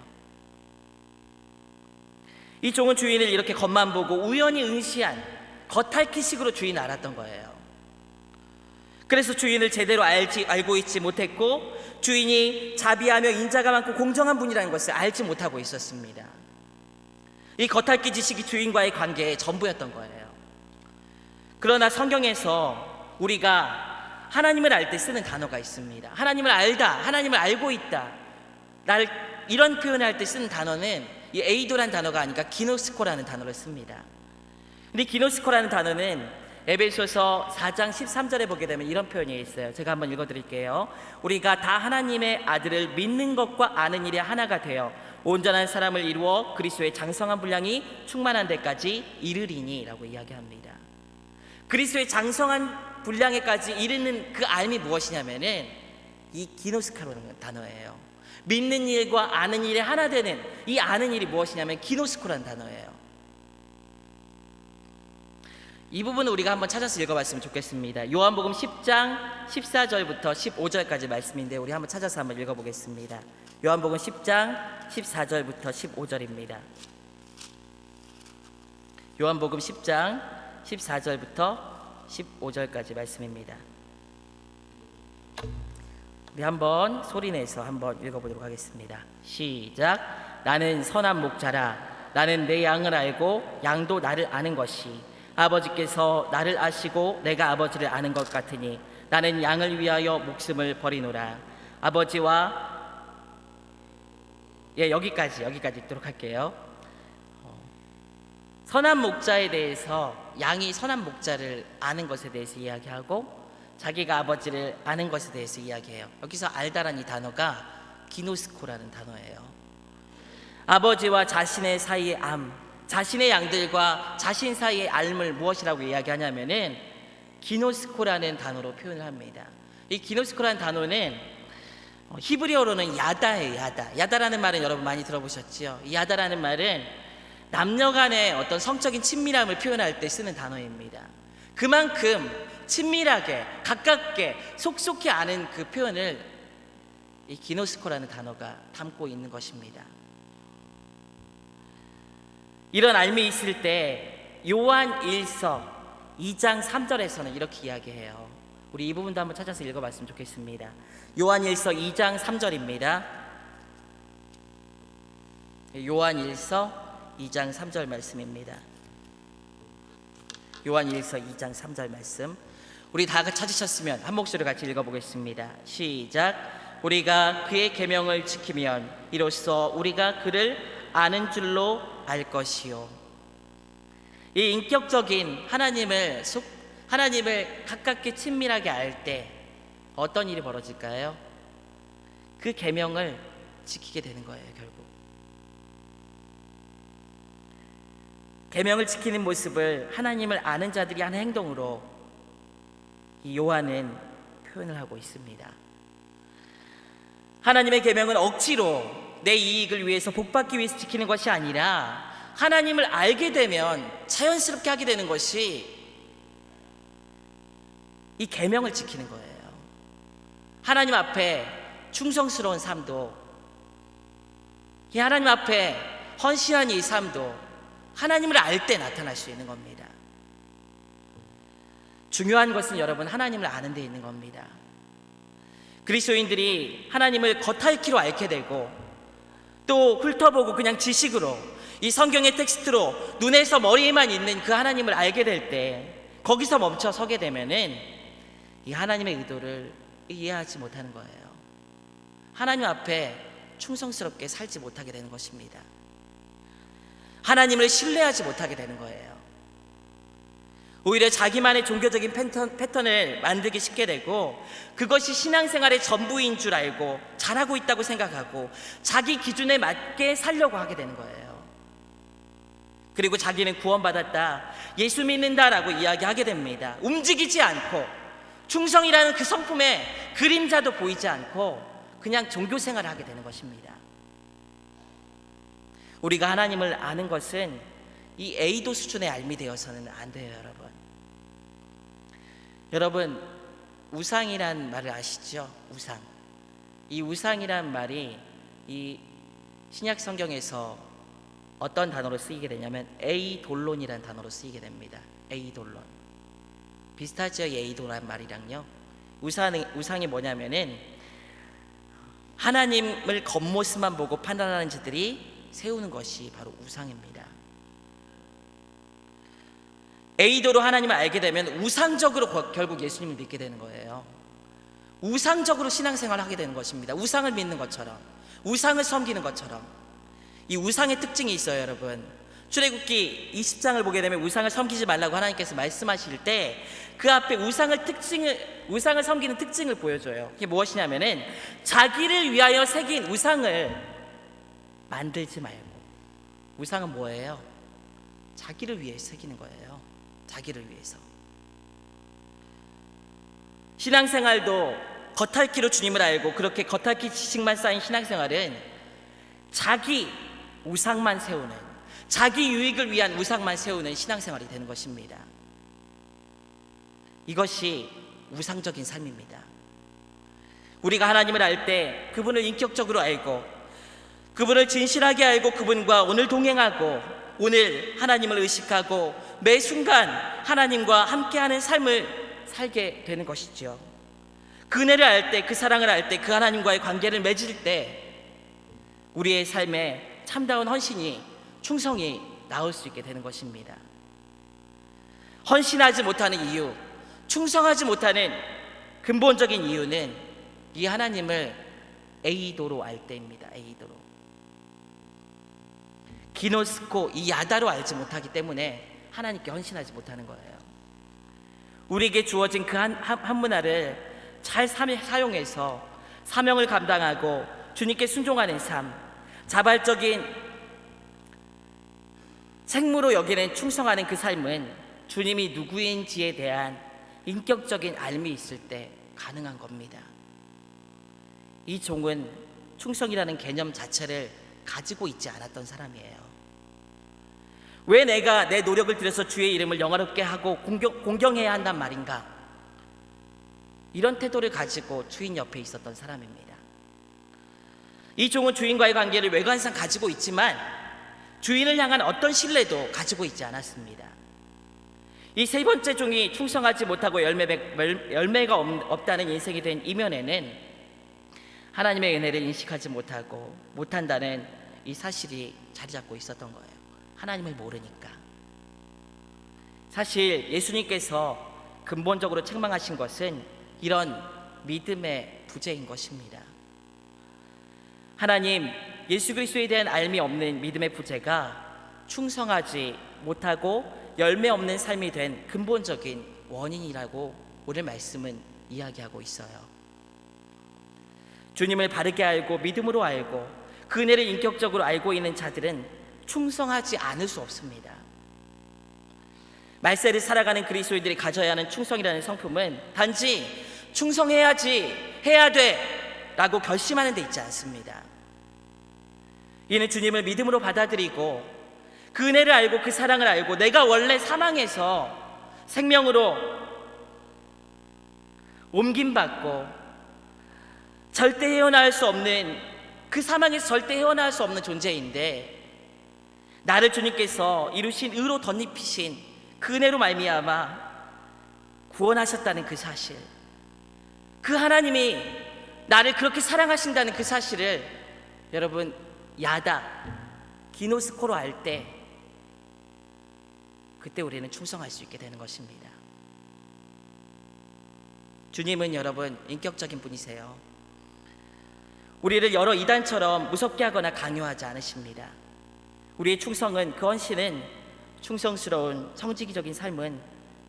이 종은 주인을 이렇게 겉만 보고 우연히 응시한 겉핥기식으로 주인을 알았던 거예요. 그래서 주인을 제대로 알고 있지 못했고, 주인이 자비하며 인자가 많고 공정한 분이라는 것을 알지 못하고 있었습니다. 이 겉핥기 지식이 주인과의 관계의 전부였던 거예요. 그러나 성경에서 우리가 하나님을 알 때 쓰는 단어가 있습니다. 하나님을 알다, 하나님을 알고 있다, 이런 표현을 할 때 쓰는 단어는 이 에이도라는 단어가 아니라 기노스코라는 단어를 씁니다. 근데 기노스코라는 단어는 에베소서 4장 13절에 보게 되면 이런 표현이 있어요. 제가 한번 읽어드릴게요. 우리가 다 하나님의 아들을 믿는 것과 아는 일에 하나가 되어 온전한 사람을 이루어 그리스도의 장성한 분량이 충만한 데까지 이르리니 라고 이야기합니다. 그리스도의 장성한 분량에까지 이르는 그 알미 무엇이냐면은 이 기노스코라는 단어예요. 믿는 일과 아는 일에 하나 되는 이 아는 일이 무엇이냐면 기노스코라는 단어예요. 이 부분을 우리가 한번 찾아서 읽어봤으면 좋겠습니다. 요한복음 10장 14절부터 15절까지 말씀인데 우리 한번 찾아서 한번 읽어보겠습니다. 요한복음 10장 14절부터 15절입니다. 요한복음 10장 14절부터 15절까지 말씀입니다. 우리 한번 소리내서 한번 읽어보도록 하겠습니다. 시작. 나는 선한 목자라. 나는 내 양을 알고 양도 나를 아는 것이, 아버지께서 나를 아시고 내가 아버지를 아는 것 같으니 나는 양을 위하여 목숨을 버리노라. 아버지와 여기까지 읽도록 할게요. 선한 목자에 대해서, 양이 선한 목자를 아는 것에 대해서 이야기하고 자기가 아버지를 아는 것에 대해서 이야기해요. 여기서 알다라는 이 단어가 기노스코라는 단어예요. 아버지와 자신의 사이의 자신의 양들과 자신 사이의 알을 무엇이라고 히브리어로는 야다예요. 야다라는 말은 여러분 많이 들어보셨지요? 이 야다라는 말은 남녀 간의 어떤 성적인 친밀함을 표현할 때 쓰는 단어입니다. 그만큼 친밀하게 가깝게 속속히 아는 그 표현을 이 기노스코라는 단어가 담고 있는 것입니다. 이런 알미 있을 때 요한 1서 2장 3절에서는 이렇게 이야기해요. 우리 이 부분도 한번 찾아서 읽어봤으면 좋겠습니다. 요한 1서 2장 3절입니다. 요한 1서 2장 3절 말씀입니다. 요한 1서 2장 3절 말씀, 우리 다 찾으셨으면 한 목소리로 같이 읽어보겠습니다. 시작. 우리가 그의 계명을 지키면 이로써 우리가 그를 아는 줄로 알 것이요. 이 인격적인 하나님을 가깝게 친밀하게 알 때 어떤 일이 벌어질까요? 그 계명을 지키게 되는 거예요. 결국 계명을 지키는 모습을 하나님을 아는 자들이 하는 행동으로 이 요한은 표현을 하고 있습니다. 하나님의 계명은 억지로 내 이익을 위해서 복받기 위해서 지키는 것이 아니라 하나님을 알게 되면 자연스럽게 하게 되는 것이 이 계명을 지키는 거예요. 하나님 앞에 충성스러운 삶도, 이 하나님 앞에 헌신한 이 삶도 하나님을 알 때 나타날 수 있는 겁니다. 중요한 것은 여러분 하나님을 아는 데 있는 겁니다. 그리스도인들이 하나님을 겉핥기로 앓게 되고 또 훑어보고 그냥 지식으로 이 성경의 텍스트로 눈에서 머리에만 있는 그 하나님을 알게 될 때 거기서 멈춰 서게 되면은 이 하나님의 의도를 이해하지 못하는 거예요. 하나님 앞에 충성스럽게 살지 못하게 되는 것입니다. 하나님을 신뢰하지 못하게 되는 거예요. 오히려 자기만의 종교적인 패턴을 만들기 쉽게 되고 그것이 신앙생활의 전부인 줄 알고 잘하고 있다고 생각하고 자기 기준에 맞게 살려고 하게 되는 거예요. 그리고 자기는 구원받았다, 예수 믿는다라고 이야기하게 됩니다. 움직이지 않고 충성이라는 그 성품의 그림자도 보이지 않고 그냥 종교생활을 하게 되는 것입니다. 우리가 하나님을 아는 것은 이 A도 수준의 알미 되어서는 안 돼요. 여러분 우상이란 말을 아시죠? 우상. 이 우상이란 말이 이 신약 성경에서 어떤 단어로 쓰이게 되냐면 에이돌론이라는 단어로 쓰이게 됩니다. 에이돌론. 비슷하죠? 에이돌란 말이랑요. 우상이 뭐냐면은 하나님을 겉모습만 보고 판단하는 자들이 세우는 것이 바로 우상입니다. 에이도로 하나님을 알게 되면 우상적으로 결국 예수님을 믿게 되는 거예요. 우상적으로 신앙생활을 하게 되는 것입니다. 우상을 믿는 것처럼, 우상을 섬기는 것처럼. 이 우상의 특징이 있어요. 여러분 출애굽기 20장을 보게 되면 우상을 섬기지 말라고 하나님께서 말씀하실 때 그 앞에 우상을 섬기는 특징을 보여줘요. 그게 무엇이냐면은 자기를 위하여 새긴 우상을 만들지 말고. 우상은 뭐예요? 자기를 위해 새기는 거예요. 자기를 위해서. 신앙생활도 겉핥기로 주님을 알고 그렇게 겉핥기 지식만 쌓인 신앙생활은 자기 우상만 세우는, 자기 유익을 위한 우상만 세우는 신앙생활이 되는 것입니다. 이것이 우상적인 삶입니다. 우리가 하나님을 알 때 그분을 인격적으로 알고 그분을 진실하게 알고 그분과 오늘 동행하고 오늘 하나님을 의식하고 매 순간 하나님과 함께하는 삶을 살게 되는 것이죠. 그 은혜를 알 때, 그 사랑을 알 때, 그 하나님과의 관계를 맺을 때 우리의 삶에 참다운 헌신이, 충성이 나올 수 있게 되는 것입니다. 헌신하지 못하는 이유, 충성하지 못하는 근본적인 이유는 이 하나님을 에이도로 알 때입니다. 에이도로. 기노스코, 이 야다로 알지 못하기 때문에 하나님께 헌신하지 못하는 거예요. 우리에게 주어진 그 한 문화를 잘 사용해서 사명을 감당하고 주님께 순종하는 삶, 자발적인 생무로 여기는 충성하는 그 삶은 주님이 누구인지에 대한 인격적인 알미 있을 때 가능한 겁니다. 이 종은 충성이라는 개념 자체를 가지고 있지 않았던 사람이에요. 왜 내가 내 노력을 들여서 주의 이름을 영화롭게 하고 공경해야 한단 말인가? 이런 태도를 가지고 주인 옆에 있었던 사람입니다. 이 종은 주인과의 관계를 외관상 가지고 있지만 주인을 향한 어떤 신뢰도 가지고 있지 않았습니다. 이 세 번째 종이 충성하지 못하고 열매가 없다는 인생이 된 이면에는 하나님의 은혜를 인식하지 못한다는 이 사실이 자리 잡고 있었던 거예요. 하나님을 모르니까. 사실 예수님께서 근본적으로 책망하신 것은 이런 믿음의 부재인 것입니다. 하나님, 예수 그리스도에 대한 알미 없는 믿음의 부재가 충성하지 못하고 열매 없는 삶이 된 근본적인 원인이라고 오늘 말씀은 이야기하고 있어요. 주님을 바르게 알고 믿음으로 알고 그 은혜를 인격적으로 알고 있는 자들은 충성하지 않을 수 없습니다. 말세를 살아가는 그리스도인들이 가져야 하는 충성이라는 성품은 단지 충성해야지, 해야 돼 라고 결심하는 데 있지 않습니다. 이는 주님을 믿음으로 받아들이고 그 은혜를 알고 그 사랑을 알고 내가 원래 사망에서 생명으로 옮김받고 절대 헤어나올 수 없는, 그 사망에서 절대 헤어나올 수 없는 존재인데 나를 주님께서 이루신 의로 덧입히신 그 은혜로 말미암아 구원하셨다는 그 사실, 그 하나님이 나를 그렇게 사랑하신다는 그 사실을 여러분 기노스코로 알 때 그때 우리는 충성할 수 있게 되는 것입니다. 주님은 여러분 인격적인 분이세요. 우리를 여러 이단처럼 무섭게 하거나 강요하지 않으십니다. 우리의 충성은, 그 헌신은, 충성스러운 성직적인 삶은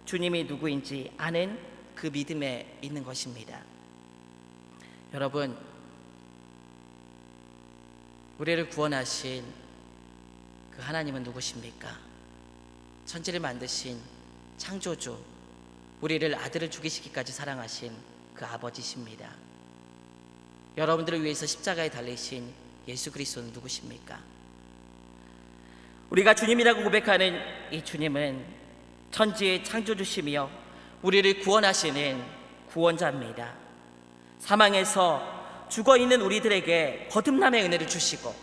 주님이 누구인지 아는 그 믿음에 있는 것입니다. 여러분, 우리를 구원하신 그 하나님은 누구십니까? 천지를 만드신 창조주, 우리를 아들을 죽이시기까지 사랑하신 그 아버지십니다. 여러분들을 위해서 십자가에 달리신 예수 그리스도는 누구십니까? 우리가 주님이라고 고백하는 이 주님은 천지의 창조주시며 우리를 구원하시는 구원자입니다. 사망에서 죽어있는 우리들에게 거듭남의 은혜를 주시고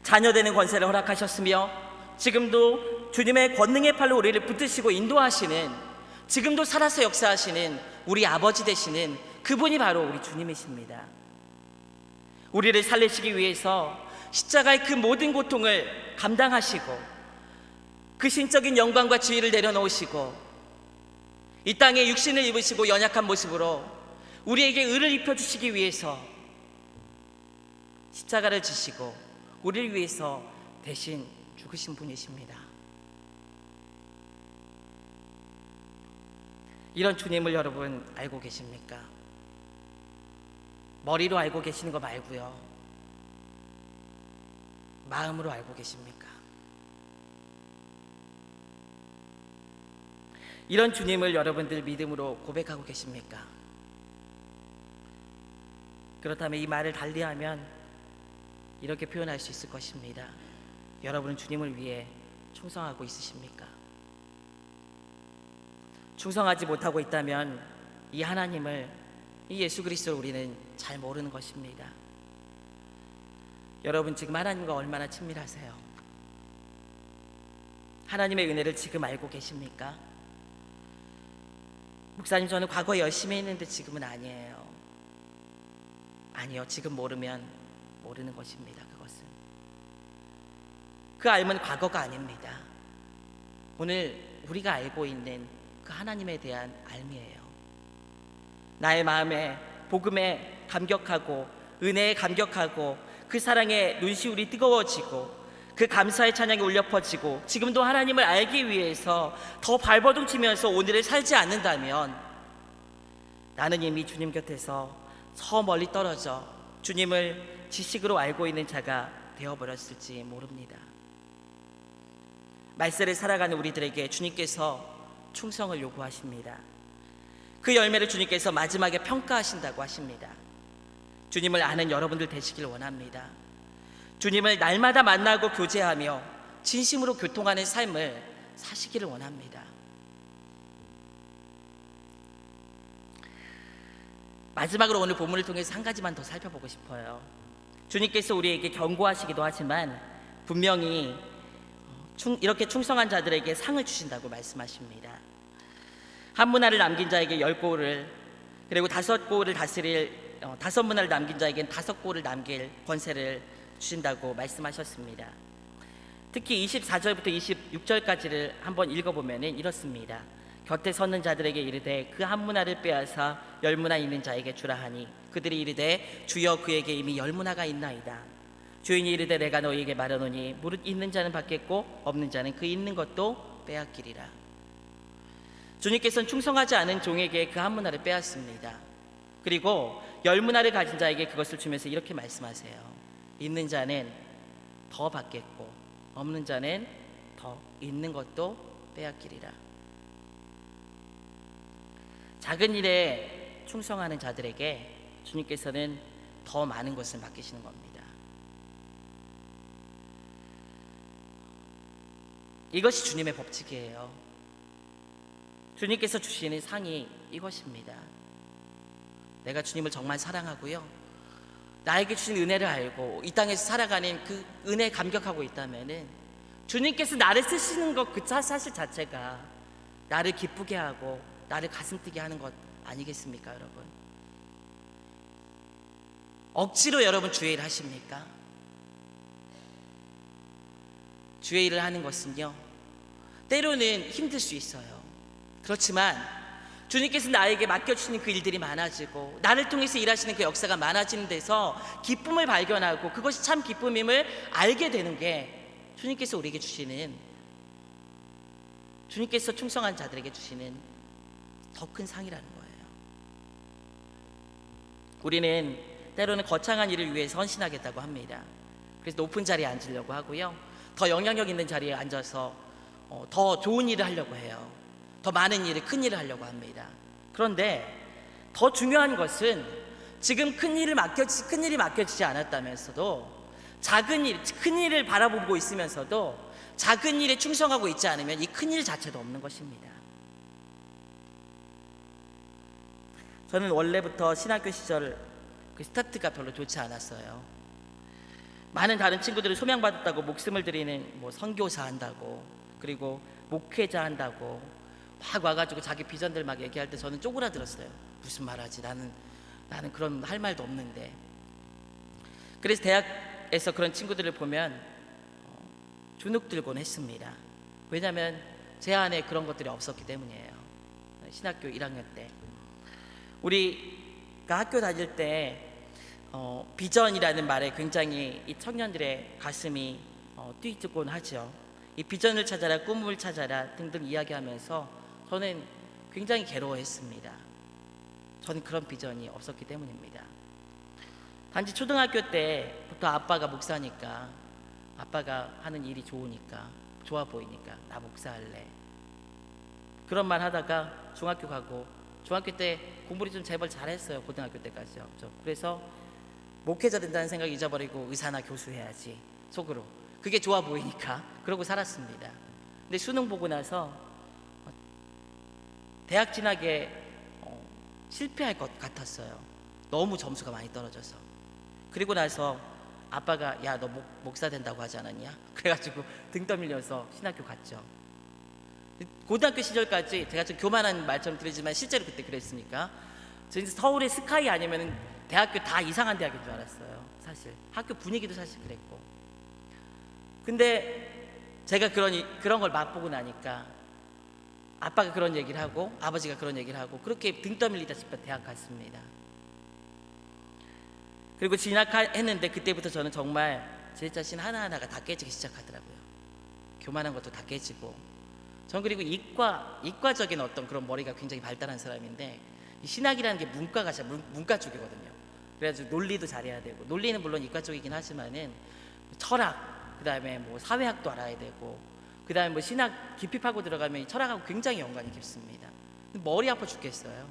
자녀되는 권세를 허락하셨으며 지금도 주님의 권능의 팔로 우리를 붙드시고 인도하시는, 지금도 살아서 역사하시는 우리 아버지 되시는 그분이 바로 우리 주님이십니다. 우리를 살리시기 위해서 십자가의 그 모든 고통을 감당하시고 그 신적인 영광과 지위를 내려놓으시고 이 땅에 육신을 입으시고 연약한 모습으로 우리에게 의를 입혀주시기 위해서 십자가를 지시고 우리를 위해서 대신 죽으신 분이십니다. 이런 주님을 여러분 알고 계십니까? 머리로 알고 계시는 거 말고요, 마음으로 알고 계십니까? 이런 주님을 여러분들 믿음으로 고백하고 계십니까? 그렇다면 이 말을 달리하면 이렇게 표현할 수 있을 것입니다. 여러분은 주님을 위해 충성하고 있으십니까? 충성하지 못하고 있다면 이 하나님을, 이 예수 그리스도를 우리는 잘 모르는 것입니다. 여러분 지금 하나님과 얼마나 친밀하세요? 하나님의 은혜를 지금 알고 계십니까? 목사님, 저는 과거에 열심히 했는데 지금은 아니에요. 아니요, 지금 모르면 모르는 것입니다. 그것은 그 알면 과거가 아닙니다. 오늘 우리가 알고 있는 그 하나님에 대한 알미예요. 나의 마음에 복음에 감격하고 은혜에 감격하고 그 사랑에 눈시울이 뜨거워지고 그 감사의 찬양이 울려 퍼지고 지금도 하나님을 알기 위해서 더 발버둥 치면서 오늘을 살지 않는다면 나는 이미 주님 곁에서 저 멀리 떨어져 주님을 지식으로 알고 있는 자가 되어버렸을지 모릅니다. 말세를 살아가는 우리들에게 주님께서 충성을 요구하십니다. 그 열매를 주님께서 마지막에 평가하신다고 하십니다. 주님을 아는 여러분들 되시길 원합니다. 주님을 날마다 만나고 교제하며 진심으로 교통하는 삶을 사시기를 원합니다. 마지막으로 오늘 본문을 통해서 한 가지만 더 살펴보고 싶어요. 주님께서 우리에게 경고하시기도 하지만 분명히 이렇게 충성한 자들에게 상을 주신다고 말씀하십니다. 한 문화를 남긴 자에게 10고을을, 그리고 5고을을 다스릴 5문화를 남긴 자에게는 5고을을 남길 권세를 주신다고 말씀하셨습니다. 특히 24절부터 26절까지를 한번 읽어보면 이렇습니다. 곁에 섰는 자들에게 이르되 그 한 문화를 빼앗아 10문화 있는 자에게 주라 하니 그들이 이르되 주여 그에게 이미 10문화가 있나이다. 주인이 이르되 내가 너희에게 말하노니 무릇 있는 자는 받겠고 없는 자는 그 있는 것도 빼앗기리라. 주님께서는 충성하지 않은 종에게 그 한 문화를 빼앗습니다. 그리고 10문화를 가진 자에게 그것을 주면서 이렇게 말씀하세요. 있는 자는 더 받겠고 없는 자는 더 있는 것도 빼앗기리라. 작은 일에 충성하는 자들에게 주님께서는 더 많은 것을 맡기시는 겁니다. 이것이 주님의 법칙이에요. 주님께서 주시는 상이 이것입니다. 내가 주님을 정말 사랑하고요, 나에게 주신 은혜를 알고 이 땅에서 살아가는 그 은혜에 감격하고 있다면은 주님께서 나를 쓰시는 것 그 사실 자체가 나를 기쁘게 하고 나를 가슴 뛰게 하는 것 아니겠습니까, 여러분? 억지로 여러분 주의 일을 하십니까? 주의 일을 하는 것은요, 때로는 힘들 수 있어요. 그렇지만 주님께서 나에게 맡겨주시는 그 일들이 많아지고 나를 통해서 일하시는 그 역사가 많아지는 데서 기쁨을 발견하고 그것이 참 기쁨임을 알게 되는 게 주님께서 우리에게 주시는, 주님께서 충성한 자들에게 주시는 더 큰 상이라는 거예요. 우리는 때로는 거창한 일을 위해서 헌신하겠다고 합니다. 그래서 높은 자리에 앉으려고 하고요, 더 영향력 있는 자리에 앉아서 더 좋은 일을 하려고 해요. 더 많은 일을, 큰 일을 하려고 합니다. 그런데 더 중요한 것은 지금 큰 일이 맡겨지지 않았다면서도 작은 일, 큰 일을 바라보고 있으면서도 작은 일에 충성하고 있지 않으면 이 큰 일 자체도 없는 것입니다. 저는 원래부터 신학교 시절 그 스타트가 별로 좋지 않았어요. 많은 다른 친구들은 소명받았다고 목숨을 드리는 선교사 한다고, 그리고 목회자 한다고 막 와가지고 자기 비전들 막 얘기할 때 저는 쪼그라들었어요. 무슨 말하지? 나는 그런 할 말도 없는데. 그래서 대학에서 그런 친구들을 보면 주눅 들곤 했습니다. 왜냐하면 제 안에 그런 것들이 없었기 때문이에요. 신학교 1학년 때 우리가 학교 다닐 때 비전이라는 말에 굉장히 이 청년들의 가슴이 뛰곤 하죠. 이 비전을 찾아라, 꿈을 찾아라 등등 이야기하면서 저는 굉장히 괴로워했습니다. 저는 그런 비전이 없었기 때문입니다. 단지 초등학교 때부터 아빠가 목사니까, 아빠가 하는 일이 좋아 보이니까 나 목사할래, 그런 말 하다가 중학교 가고, 중학교 때 공부를 좀 제발 잘했어요. 고등학교 때까지요. 그래서 목회자 된다는 생각 잊어버리고 의사나 교수 해야지, 속으로 그게 좋아 보이니까 그러고 살았습니다. 근데 수능 보고 나서 대학 진학에 실패할 것 같았어요. 너무 점수가 많이 떨어져서. 그리고 나서 아빠가 야, 너 목사 된다고 하지 않았냐? 그래가지고 등 떠밀려서 신학교 갔죠. 고등학교 시절까지 제가 좀 교만한 말처럼 들리지만 실제로 그때 그랬으니까 저 서울의 스카이 아니면 대학교 다 이상한 대학인 줄 알았어요. 사실 학교 분위기도 사실 그랬고. 근데 제가 그런 걸 맛보고 나니까 아빠가 그런 얘기를 하고 아버지가 그런 얘기를 하고 그렇게 등 떠밀리다시피 대학 갔습니다. 그리고 진학했는데 그때부터 저는 정말 제 자신 하나하나가 다 깨지기 시작하더라고요. 교만한 것도 다 깨지고. 전 그리고 이과적인 어떤 그런 머리가 굉장히 발달한 사람인데, 이 신학이라는 게 문과 쪽이거든요. 그래가지고 논리도 잘해야 되고, 논리는 물론 이과 쪽이긴 하지만은 철학, 그 다음에 사회학도 알아야 되고, 그 다음에 신학 깊이 파고 들어가면 철학하고 굉장히 연관이 깊습니다. 머리 아파 죽겠어요.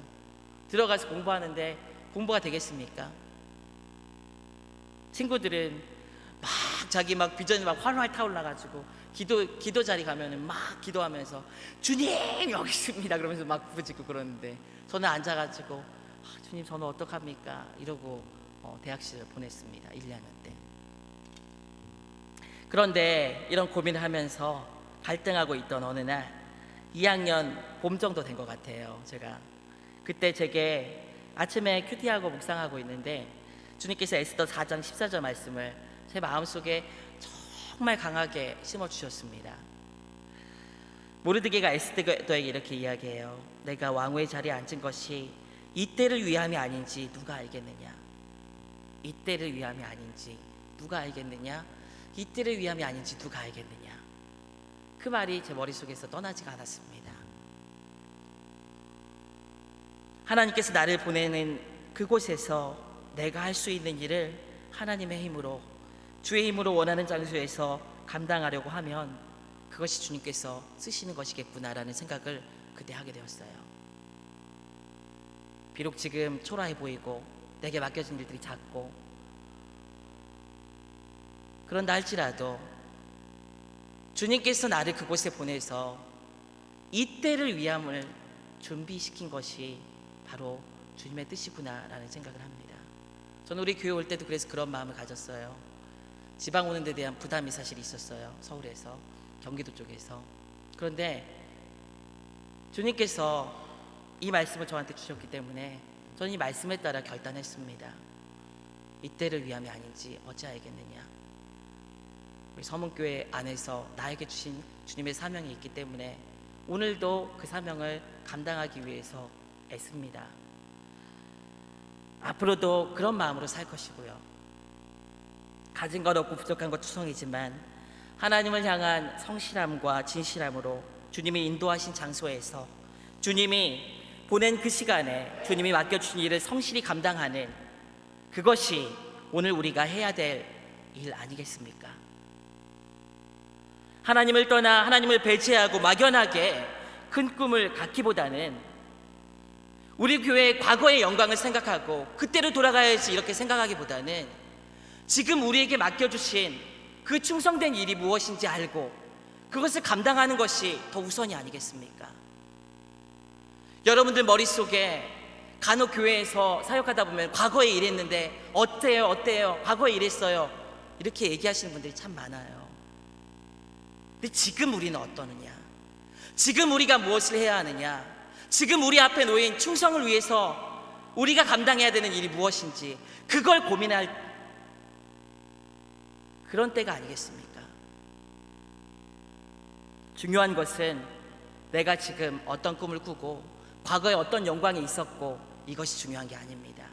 들어가서 공부하는데 공부가 되겠습니까? 친구들은 막 자기 막 비전이 막 활활 타올라가지고 기도 자리 가면은 막 기도하면서 주님 여기 있습니다 그러면서 막 부르짖고 그러는데 저는 앉아가지고 주님 저는 어떡합니까 이러고 대학 시절 보냈습니다. 1년 때. 그런데 이런 고민을 하면서 갈등하고 있던 어느 날 2학년 봄 정도 된 것 같아요. 제가 그때 제게 아침에 큐티하고 묵상하고 있는데 주님께서 에스더 4장 14절 말씀을 제 마음속에 정말 강하게 심어주셨습니다. 모르드게가 에스더에게 이렇게 이야기해요. 내가 왕후의 자리에 앉은 것이 이때를 위함이 아닌지 누가 알겠느냐. 이때를 위함이 아닌지 누가 알겠느냐. 이때를 위함이 아닌지 누가 알겠느냐. 그 말이 제 머릿속에서 떠나지가 않았습니다. 하나님께서 나를 보내는 그곳에서 내가 할 수 있는 일을 하나님의 힘으로 주의 힘으로 원하는 장소에서 감당하려고 하면 그것이 주님께서 쓰시는 것이겠구나라는 생각을 그때 하게 되었어요. 비록 지금 초라해 보이고 내게 맡겨진 일들이 작고 그런다 할지라도 주님께서 나를 그곳에 보내서 이때를 위함을 준비시킨 것이 바로 주님의 뜻이구나라는 생각을 합니다. 저는 우리 교회 올 때도 그래서 그런 마음을 가졌어요. 지방 오는 데 대한 부담이 사실 있었어요. 서울에서, 경기도 쪽에서. 그런데 주님께서 이 말씀을 저한테 주셨기 때문에 저는 이 말씀에 따라 결단했습니다. 이때를 위함이 아닌지 어찌 알겠느냐. 우리 서문교회 안에서 나에게 주신 주님의 사명이 있기 때문에 오늘도 그 사명을 감당하기 위해서 애씁니다. 앞으로도 그런 마음으로 살 것이고요. 가진 것 없고 부족한 것 투성이지만 하나님을 향한 성실함과 진실함으로 주님이 인도하신 장소에서 주님이 보낸 그 시간에 주님이 맡겨주신 일을 성실히 감당하는 그것이 오늘 우리가 해야 될 일 아니겠습니까? 하나님을 떠나 하나님을 배제하고 막연하게 큰 꿈을 갖기보다는 우리 교회의 과거의 영광을 생각하고 그때로 돌아가야지 이렇게 생각하기보다는 지금 우리에게 맡겨주신 그 충성된 일이 무엇인지 알고 그것을 감당하는 것이 더 우선이 아니겠습니까? 여러분들 머릿속에 간혹 교회에서 사역하다 보면 과거에 이랬는데 어때요? 과거에 이랬어요. 이렇게 얘기하시는 분들이 참 많아요. 근데 지금 우리는 어떠느냐? 지금 우리가 무엇을 해야 하느냐? 지금 우리 앞에 놓인 충성을 위해서 우리가 감당해야 되는 일이 무엇인지 그걸 고민할 그런 때가 아니겠습니까? 중요한 것은 내가 지금 어떤 꿈을 꾸고 과거에 어떤 영광이 있었고 이것이 중요한 게 아닙니다.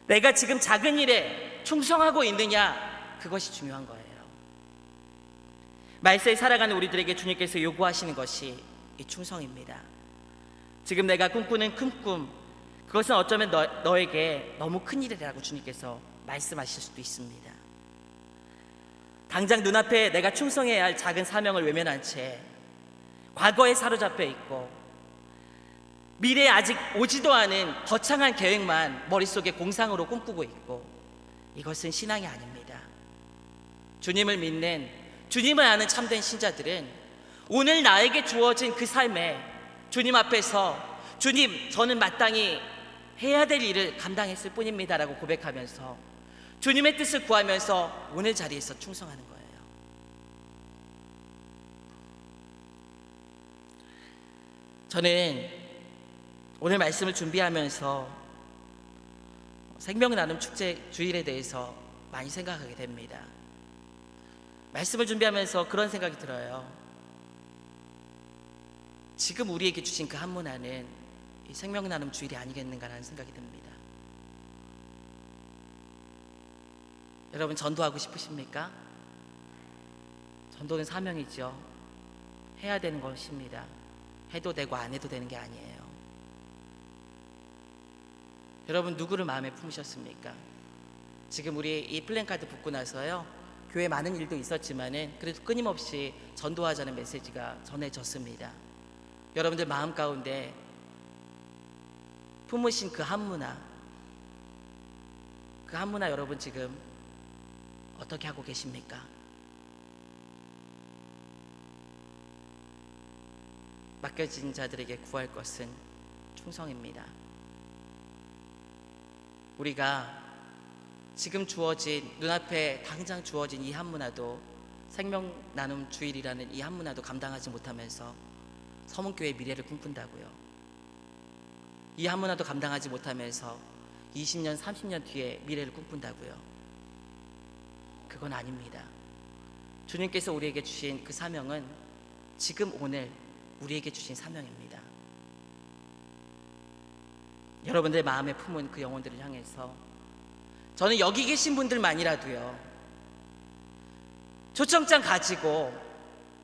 내가 지금 작은 일에 충성하고 있느냐 그것이 중요한 거예요. 말세에 살아가는 우리들에게 주님께서 요구하시는 것이 이 충성입니다. 지금 내가 꿈꾸는 큰 꿈 그것은 어쩌면 너에게 너무 큰 일이라고 주님께서 말씀하실 수도 있습니다. 당장 눈앞에 내가 충성해야 할 작은 사명을 외면한 채 과거에 사로잡혀 있고 미래에 아직 오지도 않은 거창한 계획만 머릿속에 공상으로 꿈꾸고 있고 이것은 신앙이 아닙니다. 주님을 믿는 주님을 아는 참된 신자들은 오늘 나에게 주어진 그 삶에 주님 앞에서 주님 저는 마땅히 해야 될 일을 감당했을 뿐입니다 라고 고백하면서 주님의 뜻을 구하면서 오늘 자리에서 충성하는 거예요. 저는 오늘 말씀을 준비하면서 생명 나눔 축제 주일에 대해서 많이 생각하게 됩니다. 말씀을 준비하면서 그런 생각이 들어요. 지금 우리에게 주신 그 한문화는 이 생명 나눔 주일이 아니겠는가라는 생각이 듭니다. 여러분 전도하고 싶으십니까? 전도는 사명이죠. 해야 되는 것입니다. 해도 되고 안 해도 되는 게 아니에요. 여러분 누구를 마음에 품으셨습니까? 지금 우리 이 플랜카드 붙고 나서요 교회 많은 일도 있었지만은 그래도 끊임없이 전도하자는 메시지가 전해졌습니다. 여러분들 마음 가운데 품으신 그 한문화, 그 그 한문화 여러분 지금 어떻게 하고 계십니까? 맡겨진 자들에게 구할 것은 충성입니다. 우리가 지금 주어진, 눈앞에 당장 주어진 이 한문화도, 생명 나눔 주일이라는 이 한문화도 감당하지 못하면서 서문교회의 미래를 꿈꾼다고요. 이 한문화도 감당하지 못하면서 20년, 30년 뒤에 미래를 꿈꾼다고요. 그건 아닙니다. 주님께서 우리에게 주신 그 사명은 지금 오늘 우리에게 주신 사명입니다. 여러분들의 마음에 품은 그 영혼들을 향해서 저는 여기 계신 분들만이라도요, 초청장 가지고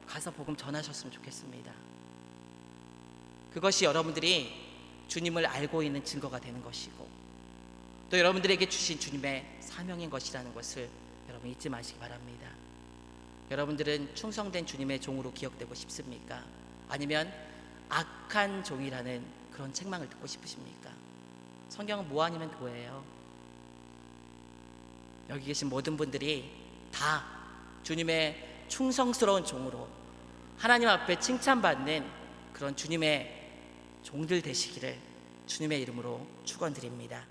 가서 복음 전하셨으면 좋겠습니다. 그것이 여러분들이 주님을 알고 있는 증거가 되는 것이고, 또 여러분들에게 주신 주님의 사명인 것이라는 것을 여러분 잊지 마시기 바랍니다. 여러분들은 충성된 주님의 종으로 기억되고 싶습니까? 아니면 악한 종이라는 그런 책망을 듣고 싶으십니까? 성경은 뭐 아니면 도예요. 여기 계신 모든 분들이 다 주님의 충성스러운 종으로 하나님 앞에 칭찬받는 그런 주님의 종들 되시기를 주님의 이름으로 축원드립니다.